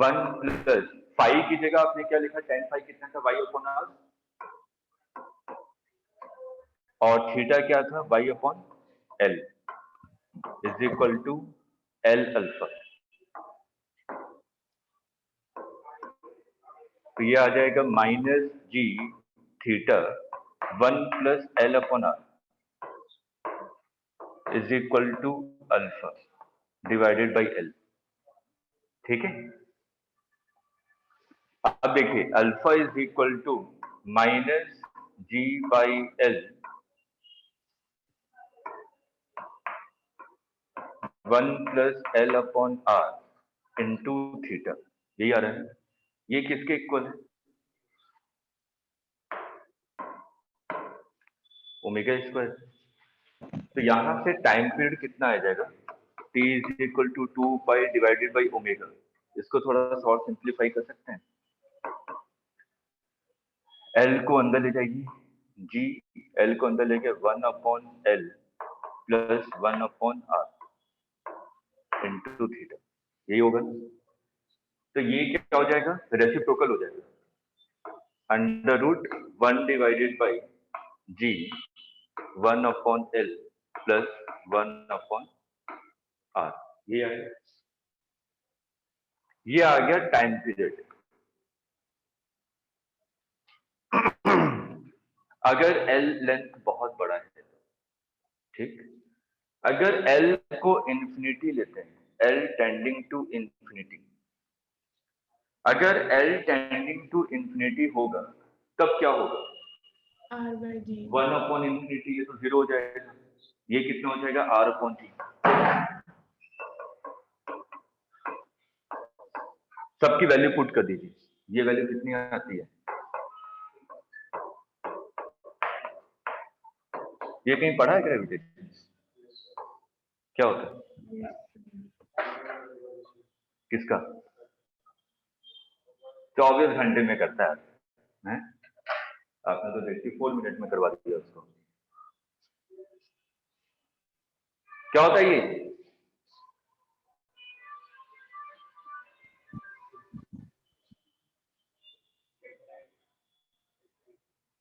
1 plus phi की जगह आपने क्या लिखा, टेन फाई कितना था, वाई अपॉन आर, और थीटा क्या था, y upon L is equal to L alpha. तो ये आ जाएगा minus g theta 1 plus L upon R is equal to alpha divided by L. ठीक है, अब देखिए alpha is equal to minus g by L 1 plus L upon R into theta, यही आ रहा है। ये किसके इक्वल है, ओमेगा स्क्वायर। तो यहां से टाइम पीरियड कितना आ जाएगा, t is equal to 2 pi divided by omega. इसको थोड़ा सा और सिंप्लीफाई कर सकते हैं, एल को अंदर ले जाएगी जी, एल को अंदर लेके 1 upon L plus 1 upon R into theta, यही होगा। तो ये क्या हो जाएगा, रेसिप्रोकल हो जाएगा, under root 1 divided by g 1 upon L plus 1 upon R, ये आ गया, ये आ गया टाइम पीरियड। अगर एल लेंथ बहुत बड़ा है, ठीक, अगर एल को इंफिनिटी लेते हैं, एल टेंडिंग टू इंफिनिटी, अगर एल टेंडिंग टू इंफिनिटी होगा तब क्या होगा, R by G. 1 upon infinity, ये तो 0 हो जाएगा, ये कितना हो जाएगा, आर अपॉन जी। सबकी वैल्यू पुट कर दीजिए, ये वैल्यू कितनी आती है, ये कहीं पढ़ा है ग्रेविटेशन, क्या होता है, किसका, 24 घंटे में करता है, आपने तो 84 मिनट में करवा दिया उसको, क्या होता है ये,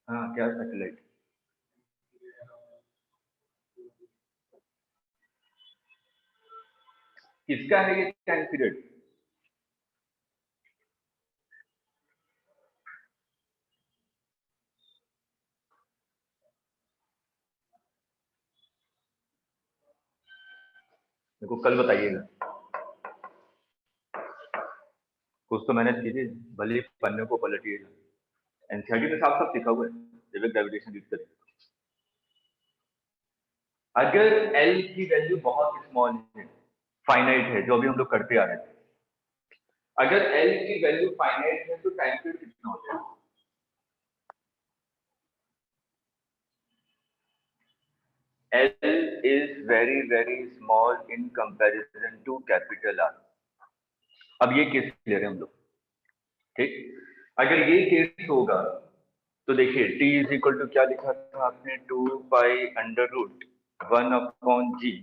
हाँ क्या सैटेलाइट, किसका है ये टाइम पीरियड? मेरे को कल बताइएगा, कुछ तो मेहनत कीजिए, भले ही पन्ने को पलटिएगा। एनसीईआरटी में साफ साफ लिखा हुआ है जब एक ग्रेविटेशन यूज करें, अगर एल की वैल्यू बहुत स्मॉल है, फाइनाइट है, जो अभी हम लोग करते आ रहे थे, अगर एल की वैल्यू फाइनाइट है तो टाइम पीरियड कितना हो जाएगा? L is very small in comparison to capital R. अब ये केस ले रहे हैं हम लोग, ठीक? अगर ये केस होगा तो देखिए t इज इक्वल टू क्या लिखा था आपने, 2 pi under root 1 upon g,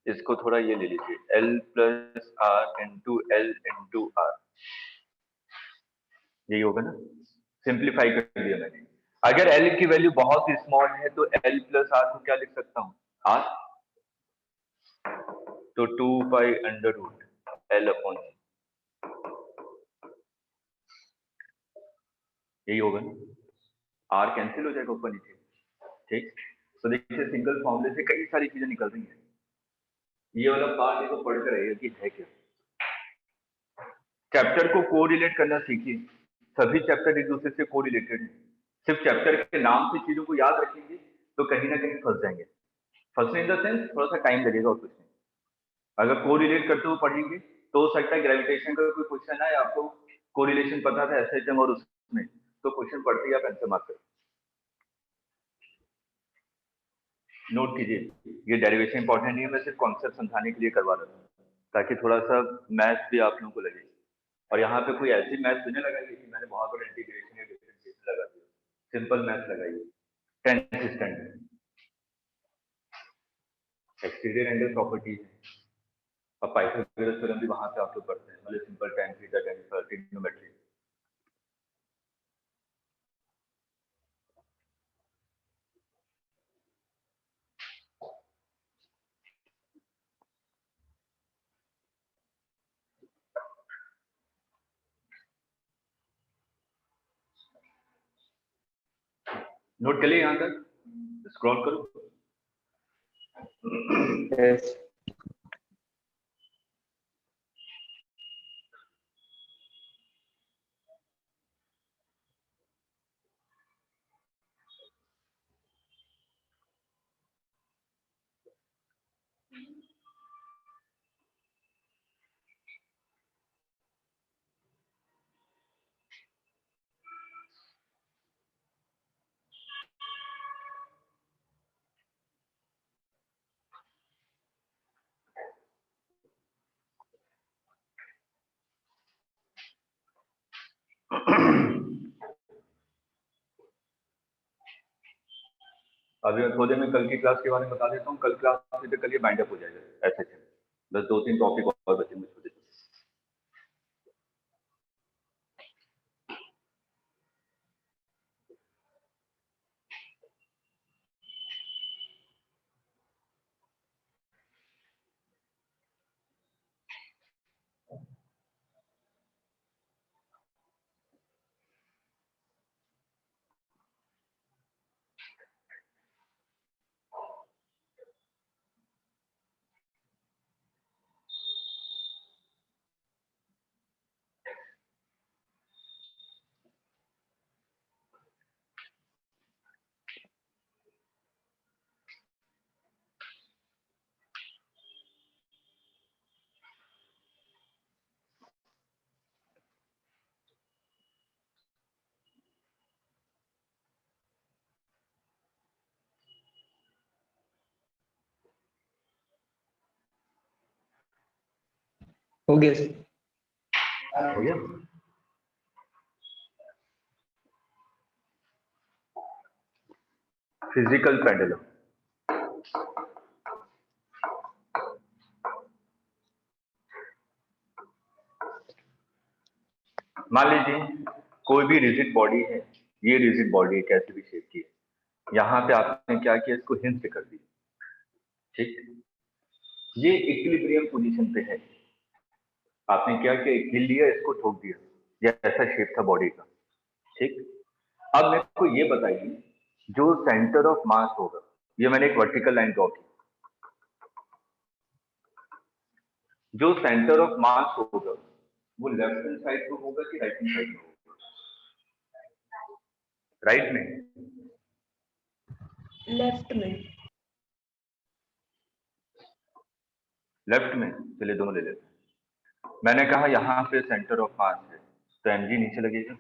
इसको थोड़ा ये ले लीजिए, L plus R into L into R, यही होगा ना? सिंप्लीफाई कर दिया मैंने। अगर L की वैल्यू बहुत स्मॉल है तो L प्लस आर को क्या लिख सकता हूँ, R, तो 2 pi under root L upon g, यही होगा ना? आर कैंसिल हो जाएगा ऊपर नीचे, ठीक? तो देखिए सिंगल फॉर्मूले से कई सारी चीजें निकल रही हैं। ये वाला पार्ट इसको पढ़ कर रहेगा कि है क्या। चैप्टर को कोरिलेट करना सीखिए, सभी चैप्टर एक दूसरे से कोरिलेटेड है। सिर्फ चैप्टर के नाम से चीजों को याद रखेंगे तो कहीं ना कहीं फंस जाएंगे। फंसने इन द सेंस थोड़ा सा टाइम लगेगा और कुछ नहीं। अगर कोरिलेट करते हुए पढ़ेंगे तो हो सकता है ग्रेविटेशन का कोई क्वेश्चन आए, आपको कोरिलेशन पता था एसएचएम और उसमें, तो क्वेश्चन पढ़ते ही आप आंसर मार्क करें। नोट कीजिए, ये डेरिवेशन इंपॉर्टेंट नहीं है, मैं सिर्फ कॉन्सेप्ट समझाने के लिए करवा रहा हूँ ताकि थोड़ा सा मैथ्स भी आप लोगों को लगे। और यहाँ पे कोई ऐसी मैथ्स नहीं लगाई कि मैंने बहुत बड़ा इंटीग्रेशन या डिफरेंशिएशन लगा दिया, सिंपल मैथ्स लगाइए। 10th standard exterior angle properties है, अब पाइथागोरस थ्योरम भी वहां से आप लोग पढ़ते हैं, मतलब simple tan theta tan trigonometry. Note कर लिए यहाँ तक, स्क्रॉल करो। Yes. अभी मैं थोड़ी में कल की क्लास के बारे में बता देता हूँ। कल क्लास से कल ये बाइंड अप हो जाएगा ऐसे, बस 2-3 टॉपिक और बचे मुझे। हो गया सर। हो गया। फिजिकल पेंडुलम, मान लीजिए कोई भी रिजिड बॉडी है, ये रिजिड बॉडी है कैसे भी शेप की है, यहाँ पे आपने क्या किया, इसको हिंस कर दिया, ठीक? ये इक्विलिब्रियम पोजीशन पे है, आपने क्या किया, एक हिल लिया, इसको ठोक दिया, या ऐसा शेप था बॉडी का, ठीक। अब मेरे को ये बताइए, जो सेंटर ऑफ मास होगा, ये मैंने एक वर्टिकल लाइन ड्रॉ की, जो सेंटर ऑफ मास होगा वो लेफ्ट हैंड साइड पे होगा कि राइट हैंड साइड में होगा? राइट में, लेफ्ट में। लेफ्ट में, चलिए दोनों ले लेते हैं। मैंने कहा यहाँ पे सेंटर ऑफ मास है, तो mg नीचे लगेगा,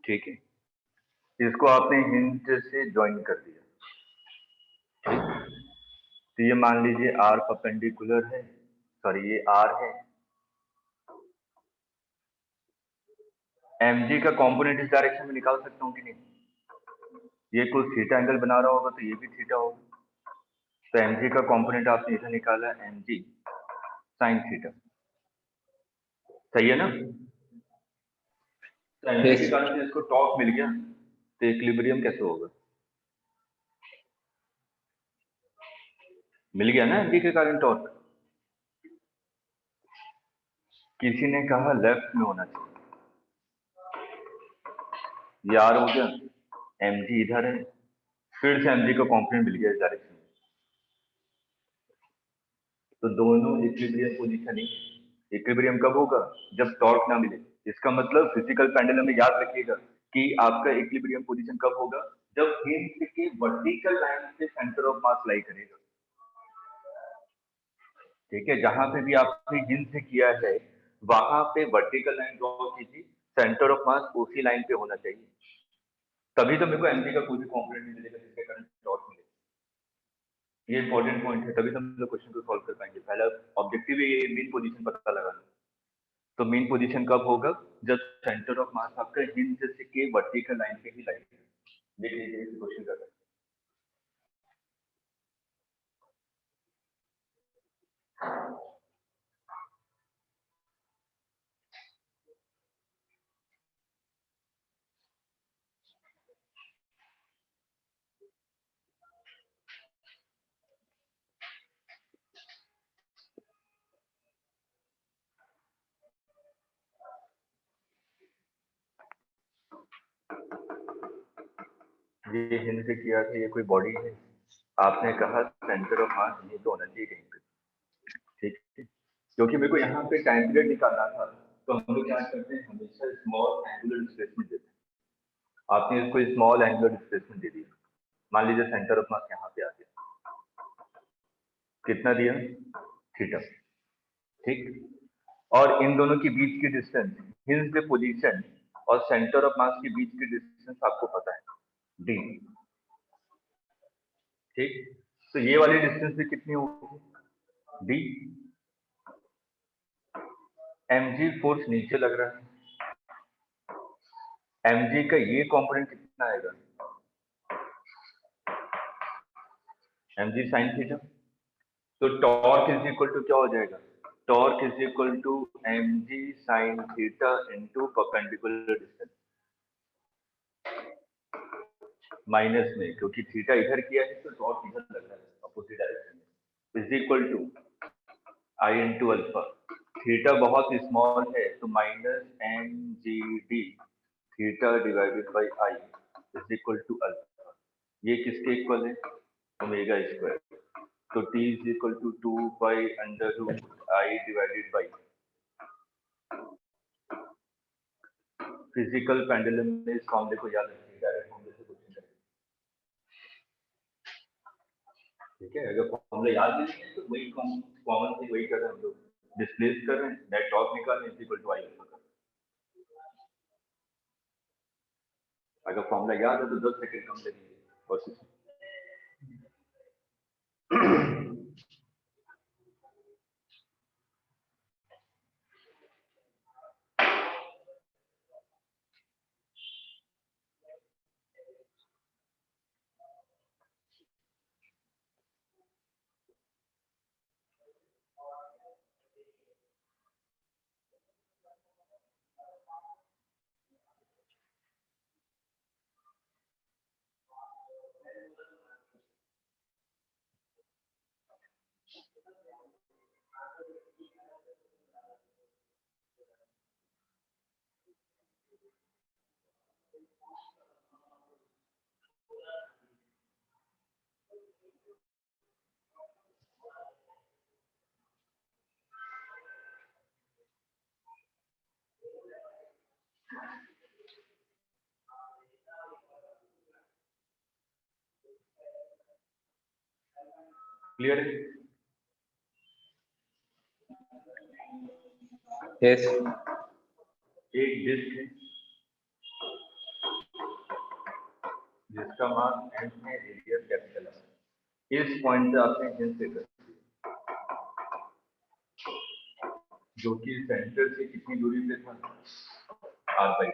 ठीक है। इसको आपने हिंज से ज्वाइन कर दिया, ठीक। तो ये मान लीजिए r परपेंडिकुलर है, सॉरी ये r है, mg का कंपोनेंट इस डायरेक्शन में निकाल सकता हूँ कि नहीं? ये कोई थीटा एंगल बना रहा होगा तो ये भी थीटा होगा, तो mg का कंपोनेंट आपने इधर निकाला, mg साइन थीटा, सही है ना? तो mg के कारण से इसको टॉर्क मिल गया, तो इक्विलिब्रियम कैसे होगा? मिल गया ना mg के कारण टॉर्क। किसी ने कहा लेफ्ट में होना चाहिए, ये r हो गया, mg इधर है, फिर से mg का कंपोनेंट मिल गया इस डायरेक्शन में, तो दोनों इक्विलिब्रियम पोजीशन ही। इक्विलिब्रियम कब होगा? जब टॉर्क ना मिले। इसका मतलब फिजिकल पेंडुलम में याद रखिएगा कि आपका इक्विलिब्रियम पोजीशन कब होगा? जब हिंज के वर्टिकल लाइन से सेंटर ऑफ मास लाई करेगा, ठीक है। जहां पे भी आपने हिंज से किया है वहां पे वर्टिकल लाइन ड्रॉ कीजिए, सेंटर ऑफ मास उसी लाइन पे होना चाहिए, तभी तो मेरे को mg का कोई भी कंपोनेंट नहीं मिलेगा जिसके कारण टॉर्क मिलेगा। ये इंपॉर्टेंट पॉइंट है, तभी तो हम लोग क्वेश्चन को सॉल्व कर पाएंगे। पहला ऑब्जेक्टिव है ये मीन पोजीशन पता लगाना, तो मीन पोजीशन कब होगा? जब सेंटर ऑफ मास आपका हिंज से के वर्टिकल लाइन पे ही लाएगा। देख लीजिए इस क्वेश्चन का। ये हिंज से किया था, ये कोई बॉडी है, आपने कहा सेंटर ऑफ मास ये तो होना चाहिए कहीं पे, ठीक है। क्योंकि मेरे को यहाँ पे टाइम पीरियड निकालना था, तो हम लोग क्या करते हैं, हमेशा स्मॉल एंगुलर डिस्प्लेसमेंट देते हैं। आपने इसको स्मॉल एंगुलर डिस्प्लेसमेंट दे दिया, मान लीजिए सेंटर ऑफ मास यहाँ पे आ गया, कितना दिया? थीटा, ठीक। और इन दोनों के बीच की डिस्टेंस, हिंज पे पोजीशन और सेंटर ऑफ मास के बीच की डिस्टेंस आपको पता है, डी, ठीक। तो ये वाली डिस्टेंस भी कितनी होगी? डी। mg फोर्स नीचे लग रहा है, mg का ये कंपोनेंट कितना आएगा? mg sine theta. तो टॉर्क इज इक्वल टू क्या हो जाएगा? Torque is equal to mg sine theta into perpendicular distance, minus में, क्योंकि थीटा इधर किया है तो टॉर्क इधर लग रहा है अपोजिट डायरेक्शन में, is equal to I into alpha. Theta बहुत स्मॉल है तो minus M g d theta divided by I is equal to alpha. ये किसके इक्वल है? Omega square. तो t is equal to 2 by under root I divided by, physical pendulum में इस फॉर्मूले को याद रखिए, डायरेक्ट फॉर्मूले से कुछ नहीं करेंगे, ठीक है। अगर फॉर्मूला याद नहीं है तो वही कॉमन से वही कर रहे हैं हम लोग, डिस्प्लेस कर रहे हैं, नेट टॉर्क निकाल रहे हैं, is equal to I alpha. अगर फॉर्मूला याद है तो 10 सेकंड कम लगेंगे और कुछ नहीं। क्लियर है? यस। एक डिस्क है जिसका मास m है, रेडियस कैपिटल है। इस पॉइंट से आपने हिंस लेकर जो कि सेंटर से कितनी दूरी पे था, r/2।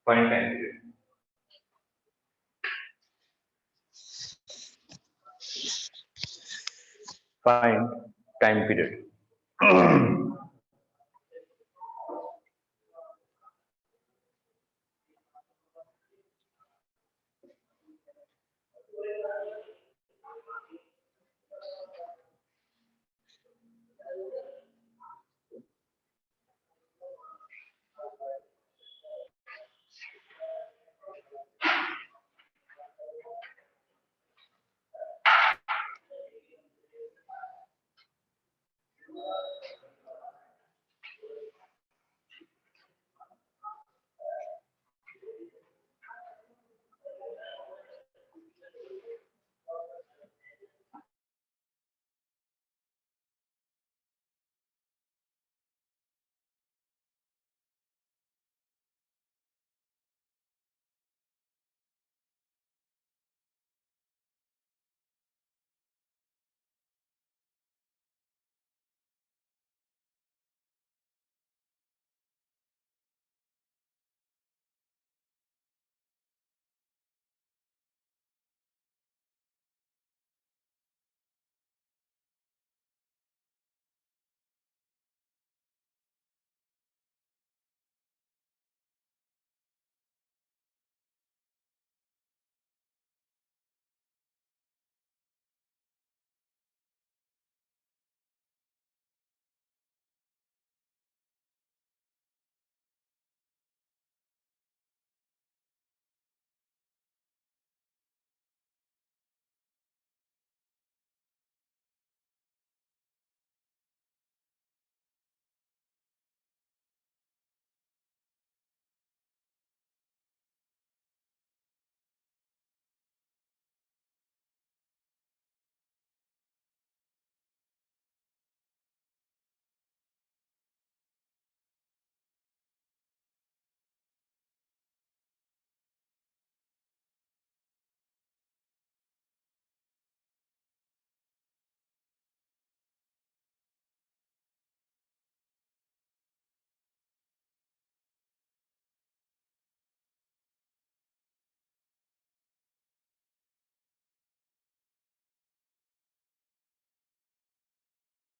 Find time period. Find time period.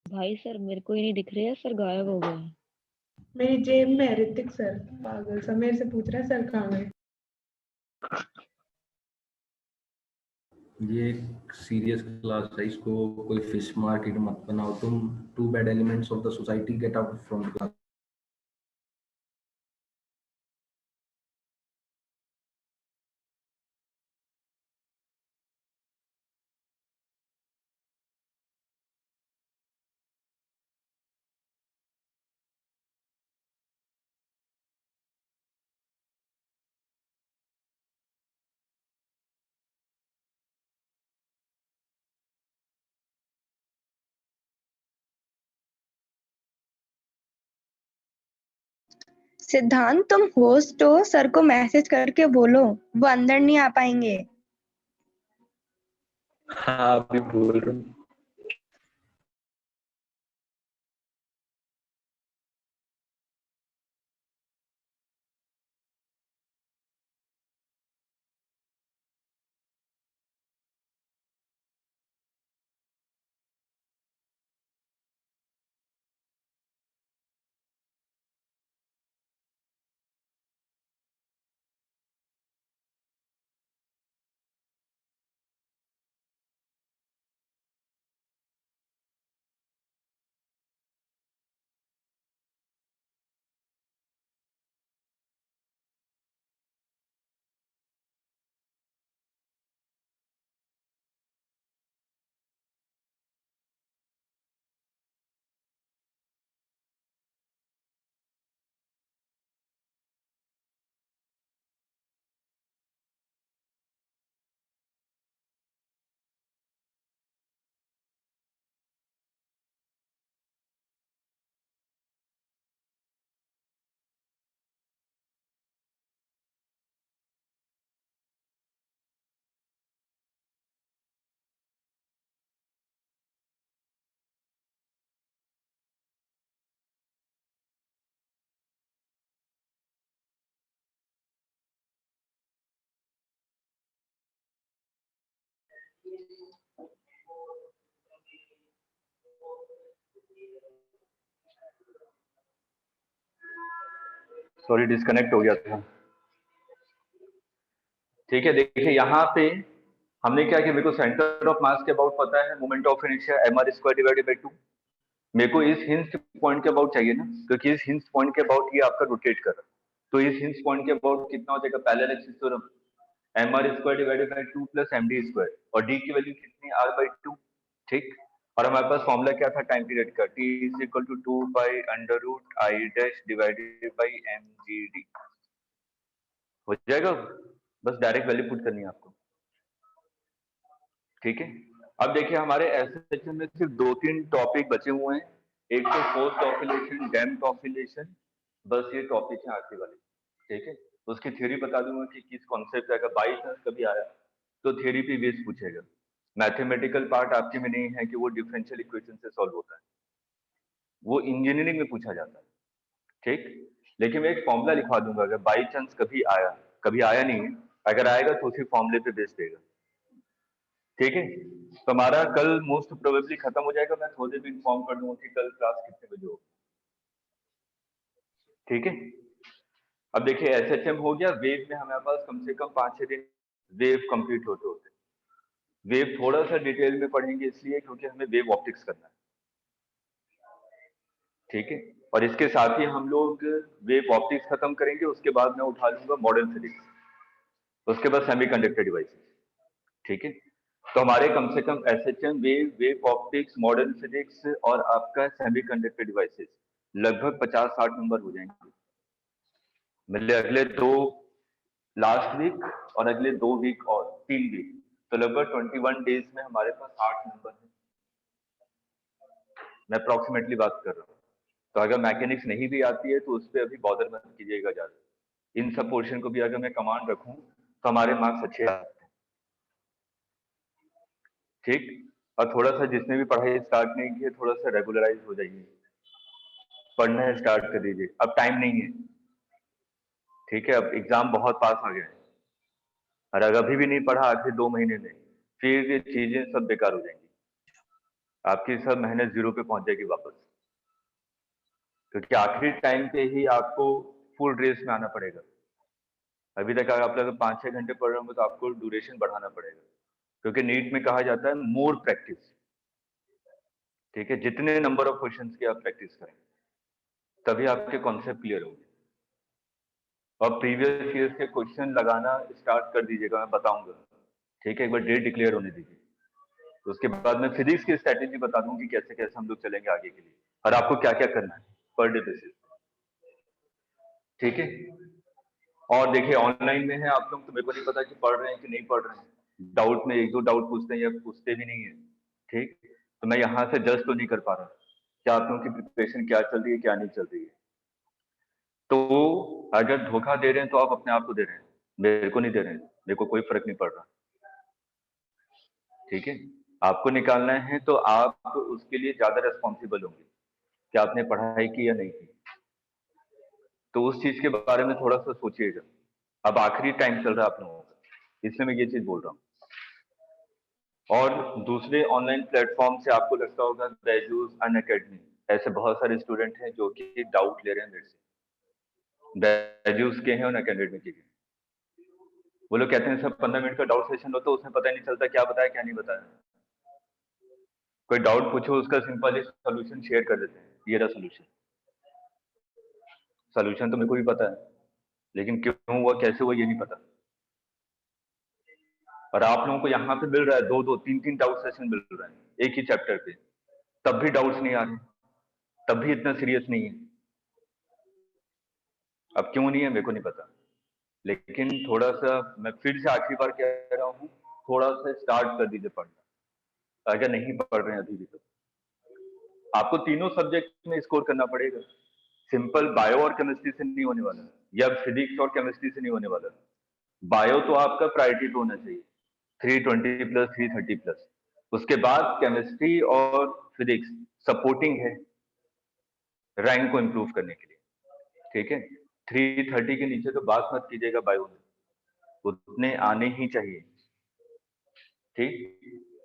भाई सर मेरे को ही नहीं दिख रहे हैं, सर गायब हो गए। मेरी जेब में है ऋतिक सर, पागल सा मेरे से पूछ रहा है सर कहाँ गए। ये एक सीरियस क्लास है, इसको कोई फिश मार्केट मत बनाओ तुम। Two bad elements of the society get out from class. Siddhant तुम होस्ट हो, सर को मैसेज करके बोलो, वो अंदर नहीं आ पाएंगे। हाँ अभी बोल रहा हूँ। सॉरी डिस्कनेक्ट हो गया था। ठीक है, देखिए यहाँ पे हमने क्या किया, मेरे को सेंटर ऑफ मास के अबाउट पता है, moment of inertia mr² divided by 2। मेरे को इस हिंज पॉइंट के अबाउट चाहिए ना, क्योंकि इस हिंज पॉइंट के अबाउट ये आपका रोटेट कर रहा है। तो इस हिंज पॉइंट के अबाउट कितना हो जाएगा, parallel axis theorem, mr² divided by 2 plus md², और d की वैल्यू कितनी, r/2। ठीक, और हमारे पास फॉर्मूला क्या था टाइम पीरियड का, t is equal to 2 by under root I dash divided by mgd। हो जाएगा, बस डायरेक्ट वैल्यू पुट करनी है आपको। ठीक है, अब देखिए हमारे ऐसे सेक्शन में सिर्फ 2-3 टॉपिक बचे हुए हैं, एक तो फोर्स्ड ऑसिलेशन, डैम्प्ड ऑसिलेशन, बस ये टॉपिक है आखिरी वाले। ठीक है, उसकी थ्योरी बता दूंगा कि किस कॉन्सेप्ट का, बाई चांस कभी आया तो थ्योरी पे बेस पूछेगा। मैथमेटिकल पार्ट आपके में नहीं है कि वो डिफरेंशियल इक्वेशन से सॉल्व होता है, वो इंजीनियरिंग में पूछा जाता है। ठीक, लेकिन मैं एक फॉर्मूला लिखवा दूंगा, अगर बाई चांस कभी आया, कभी आया नहीं है, अगर आएगा तो उसी फॉर्मूले पे बेस देगा। ठीक है, तो हमारा कल मोस्ट प्रोबेबली खत्म हो जाएगा, मैं थोड़ी देर में इन्फॉर्म कर दूंगा कि कल क्लास कितने बजे होगी। ठीक है, अब देखिए एसएचएम हो गया, वेव में हमारे पास कम से कम 5-6 दिन वेव कंप्लीट होते होते। वेव थोड़ा सा डिटेल में पढ़ेंगे इसलिए क्योंकि हमें वेव ऑप्टिक्स करना है। ठीक है, और इसके साथ ही हम लोग वेव ऑप्टिक्स खत्म करेंगे, उसके बाद मैं उठा लूंगा मॉडर्न फिजिक्स, उसके बाद सेमीकंडक्टर डिवाइसेस। ठीक है, तो हमारे कम से कम SHM, wave, wave optics, modern physics और आपका सेमीकंडक्टर डिवाइसेस लगभग 50-60 नंबर हो जाएंगे। मतलब अगले 2 लास्ट वीक और अगले 2 वीक और 3 वीक, तो लगभग 21 डेज में हमारे पास 8 नंबर है। मैं अप्रोक्सीमेटली बात कर रहा हूँ, तो अगर मैकेनिक्स नहीं भी आती है तो उस पर अभी बॉदर मत कीजिएगा ज्यादा। इन सब पोर्शन को भी अगर मैं कमांड रखूं तो हमारे मार्क्स अच्छे आते हैं। ठीक, और थोड़ा सा जिसने भी पढ़ाई स्टार्ट नहीं की है थोड़ा सा रेगुलराइज हो जाइए, पढ़ना स्टार्ट कर दीजिए, अब टाइम नहीं है। ठीक है, अब एग्जाम बहुत पास आ गया है, और अगर अभी भी नहीं पढ़ा आखिर 2 महीने में, फिर ये चीजें सब बेकार हो जाएंगी, आपकी सब मेहनत जीरो पे पहुंच जाएगी वापस, क्योंकि आखिरी टाइम पे ही आपको फुल रेस में आना पड़ेगा। अभी तक अगर आप लोग 5-6 घंटे पढ़ रहे होंगे तो आपको ड्यूरेशन बढ़ाना पड़ेगा, क्योंकि नीट में कहा जाता है मोर प्रैक्टिस। ठीक है, जितने नंबर ऑफ क्वेश्चंस की आप प्रैक्टिस करें तभी आपके कॉन्सेप्ट क्लियर होंगे। और प्रीवियस ईयर के क्वेश्चन लगाना स्टार्ट कर दीजिएगा, मैं बताऊंगा। ठीक है, एक बार डेट डिक्लेयर होने दीजिए, तो उसके बाद मैं फिजिक्स की स्ट्रैटेजी बता दूंगी कि कैसे कैसे हम लोग चलेंगे आगे के लिए, और आपको क्या क्या करना है पर डे बेसिस। ठीक है, और देखिए ऑनलाइन में है आप लोग, तो मेरे को नहीं पता कि पढ़ रहे हैं कि नहीं पढ़ रहे हैं, डाउट में 1-2 डाउट पूछते हैं या पूछते भी नहीं है। ठीक, तो मैं यहाँ से जज तो नहीं कर पा रहा कि आप लोगों की प्रिपरेशन क्या चल रही है क्या नहीं चल रही है। तो अगर धोखा दे रहे हैं तो आप अपने आप को दे रहे हैं, मेरे को नहीं दे रहे हैं, मेरे को कोई फर्क नहीं पड़ रहा। ठीक है, आपको निकालना है तो आप उसके लिए ज्यादा रिस्पॉन्सिबल होंगे कि आपने पढ़ाई की या नहीं की, तो उस चीज के बारे में थोड़ा सा सोचिएगा। अब आखिरी टाइम चल रहा है आप लोगों का, इसलिए मैं ये चीज बोल रहा हूँ। और दूसरे ऑनलाइन प्लेटफॉर्म से आपको लगता होगा बैजूस, अनअकैडमी, ऐसे बहुत सारे स्टूडेंट हैं जो कि डाउट ले रहे हैं मेरे से, बैजूस के हैं और अनअकैडमी के हैं। वो लोग कहते हैं सर 15 मिनट का डाउट सेशन होता है, उसमें पता ही नहीं चलता क्या बताया क्या नहीं बताया। कोई डाउट पूछो उसका सिंपल सोल्यूशन शेयर कर देते हैं, ये रहा सोल्यूशन तो मेरे को भी पता है, लेकिन क्यों हुआ कैसे हुआ ये नहीं पता। और आप लोगों को यहाँ पे मिल रहा है 2-2, 3-3 डाउट सेशन मिल रहा है एक ही चैप्टर पे, तब भी डाउट्स नहीं आ रहे, तब भी इतना सीरियस नहीं है। अब क्यों नहीं है मेरे को नहीं पता, लेकिन थोड़ा सा मैं फिर से आखिरी बार कह रहा हूँ, थोड़ा सा स्टार्ट कर दीजिए पढ़ना, अगर नहीं पढ़ रहे हैं अभी भी तो। आपको तीनों सब्जेक्ट में स्कोर करना पड़ेगा, सिंपल बायो और केमिस्ट्री से नहीं होने वाला, या फिजिक्स और केमिस्ट्री से नहीं होने वाला। बायो तो आपका प्रायोरिटी पे होना चाहिए, 320 प्लस 330 प्लस, उसके बाद केमिस्ट्री और फिजिक्स सपोर्टिंग है रैंक को इम्प्रूव करने के लिए। ठीक है, 330 के नीचे तो बात मत कीजिएगा बायो में, उतने आने ही चाहिए। ठीक,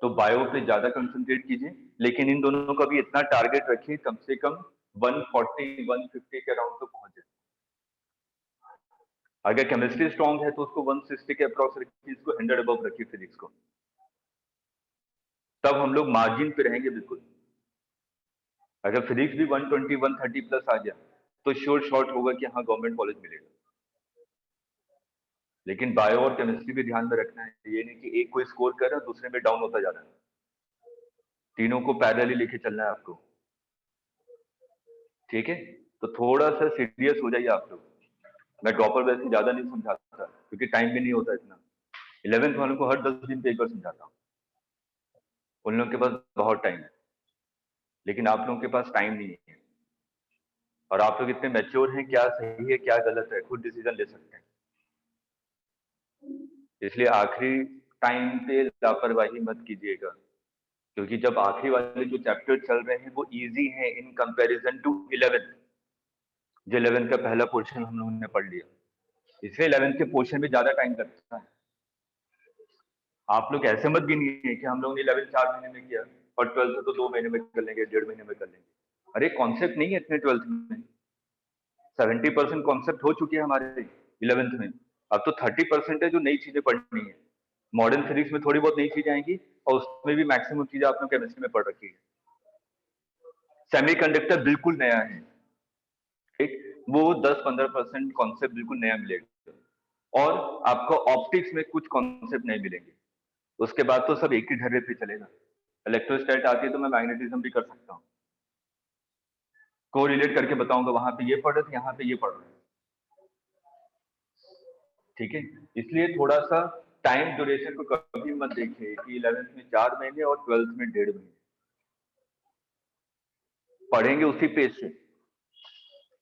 तो बायो पे ज्यादा कंसंट्रेट कीजिए, लेकिन इन दोनों का भी इतना टारगेट रखिए कम से कम 140-150 के अराउंड तो पहुंच जाए। अगर केमिस्ट्री स्ट्रॉन्ग है तो उसको 160 के अप्रॉक्स रखिए, इसको 100 अबव रखिए फिजिक्स को, तब हम लोग मार्जिन पे रहेंगे बिल्कुल। अगर फिजिक्स भी 120 130 प्लस आ गया तो श्योर शॉर्ट होगा कि हाँ गवर्नमेंट कॉलेज मिलेगा। लेकिन बायो और केमिस्ट्री भी ध्यान में रखना है, ये नहीं कि एक कोई स्कोर कर रहा है दूसरे में डाउन होता जा रहा है, तीनों को पैरेलली लेके चलना है आपको, ठीक है। तो थोड़ा सा सीरियस हो जाइए आप लोग। मैं ड्रॉपर वैसे ज्यादा नहीं समझाता क्योंकि टाइम भी नहीं होता इतना। 11th वालों को हर 10 दिन पे एक बार समझाता हूँ, उन लोगों के पास बहुत टाइम है, लेकिन आप लोगों के पास टाइम नहीं है। और आप लोग इतने मैच्योर हैं, क्या सही है क्या गलत है खुद डिसीजन ले सकते हैं। इसलिए आखिरी टाइम पे लापरवाही मत कीजिएगा, क्योंकि जब आखिरी वाले जो चैप्टर चल रहे हैं वो इजी हैं इन कंपैरिजन टू 11th। जो 11th का पहला पोर्शन हम लोगों ने पढ़ लिया, इसलिए 11th के पोर्शन में ज्यादा टाइम लगता है। आप लोग ऐसे मत गिनिए कि हम लोगों ने 11th 4 महीने में किया और 12th तो 2 महीने में कर लेंगे, 1.5 महीने में कर लेंगे। अरे कॉन्सेप्ट नहीं है इतने 12th में, 70% कॉन्सेप्ट हो चुके हैं हमारे 11th में। अब तो 30% है जो नई चीजें पढ़नी है। मॉडर्न फिजिक्स में थोड़ी बहुत नई चीजें आएंगी और उसमें भी मैक्सिमम चीजें आपने केमिस्ट्री में पढ़ रखी है। सेमीकंडक्टर बिल्कुल नया है, ठीक, वो 10-15% कॉन्सेप्ट बिल्कुल नया मिलेगा और आपको ऑप्टिक्स में कुछ कॉन्सेप्ट नहीं मिलेंगे। उसके बाद तो सब एक ही ढर्रे पे चलेगा। इलेक्ट्रोस्टैट आती है तो मैं मैग्नेटिज्म भी कर सकता हूँ, को रिलेट करके बताऊंगा, वहां पे ये पढ़ रहे थे यहाँ पे ये पढ़ रहे हैं, ठीक है। इसलिए थोड़ा सा टाइम ड्यूरेशन को कभी मत देखिए कि 11th में 4 महीने और 12th में 1.5 महीने पढ़ेंगे उसी पेज से।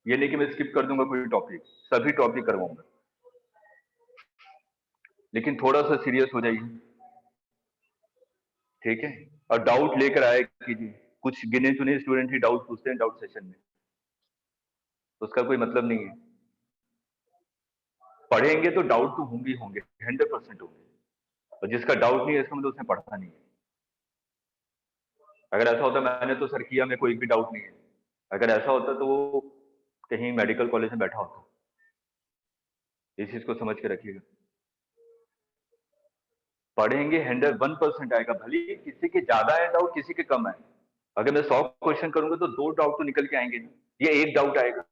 ये नहीं कि मैं स्किप कर दूंगा कोई टॉपिक, सभी टॉपिक करवाऊंगा, लेकिन थोड़ा सा सीरियस हो जाइए, ठीक है। और डाउट लेकर आए कीजिए, कुछ गिने चुने स्टूडेंट ही डाउट पूछते हैं डाउट सेशन में, उसका कोई मतलब नहीं है। पढ़ेंगे तो डाउट तो होंगे होंगे, 100% होंगे, और जिसका डाउट नहीं है इसका मतलब उसने पढ़ा नहीं है। अगर ऐसा होता मैंने तो सर किया, मेरे को एक भी डाउट नहीं है, अगर ऐसा होता तो वो कहीं मेडिकल कॉलेज में बैठा होता। इस चीज को समझ के रखिएगा, पढ़ेंगे 101% आएगा, भले ही किसी के ज्यादा आए डाउट किसी के कम आए। अगर मैं 100 क्वेश्चन करूंगा तो 2 डाउट तो निकल के आएंगे ना, ये एक डाउट आएगा,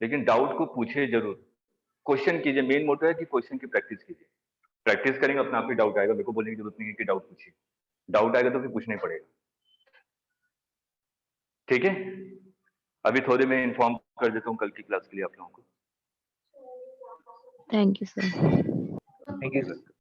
लेकिन डाउट को पूछिए जरूर, क्वेश्चन कीजिए। मेन मोटिव है कि क्वेश्चन की प्रैक्टिस कीजिए, प्रैक्टिस करेंगे अपना आप ही डाउट आएगा, मेरे को बोलने की जरूरत नहीं है कि डाउट पूछिए, डाउट आएगा तो फिर पूछना ही पड़ेगा, ठीक है। अभी थोड़े मैं इन्फॉर्म कर देता हूँ कल की क्लास के लिए आप लोगों को। Thank you sir. Thank you sir.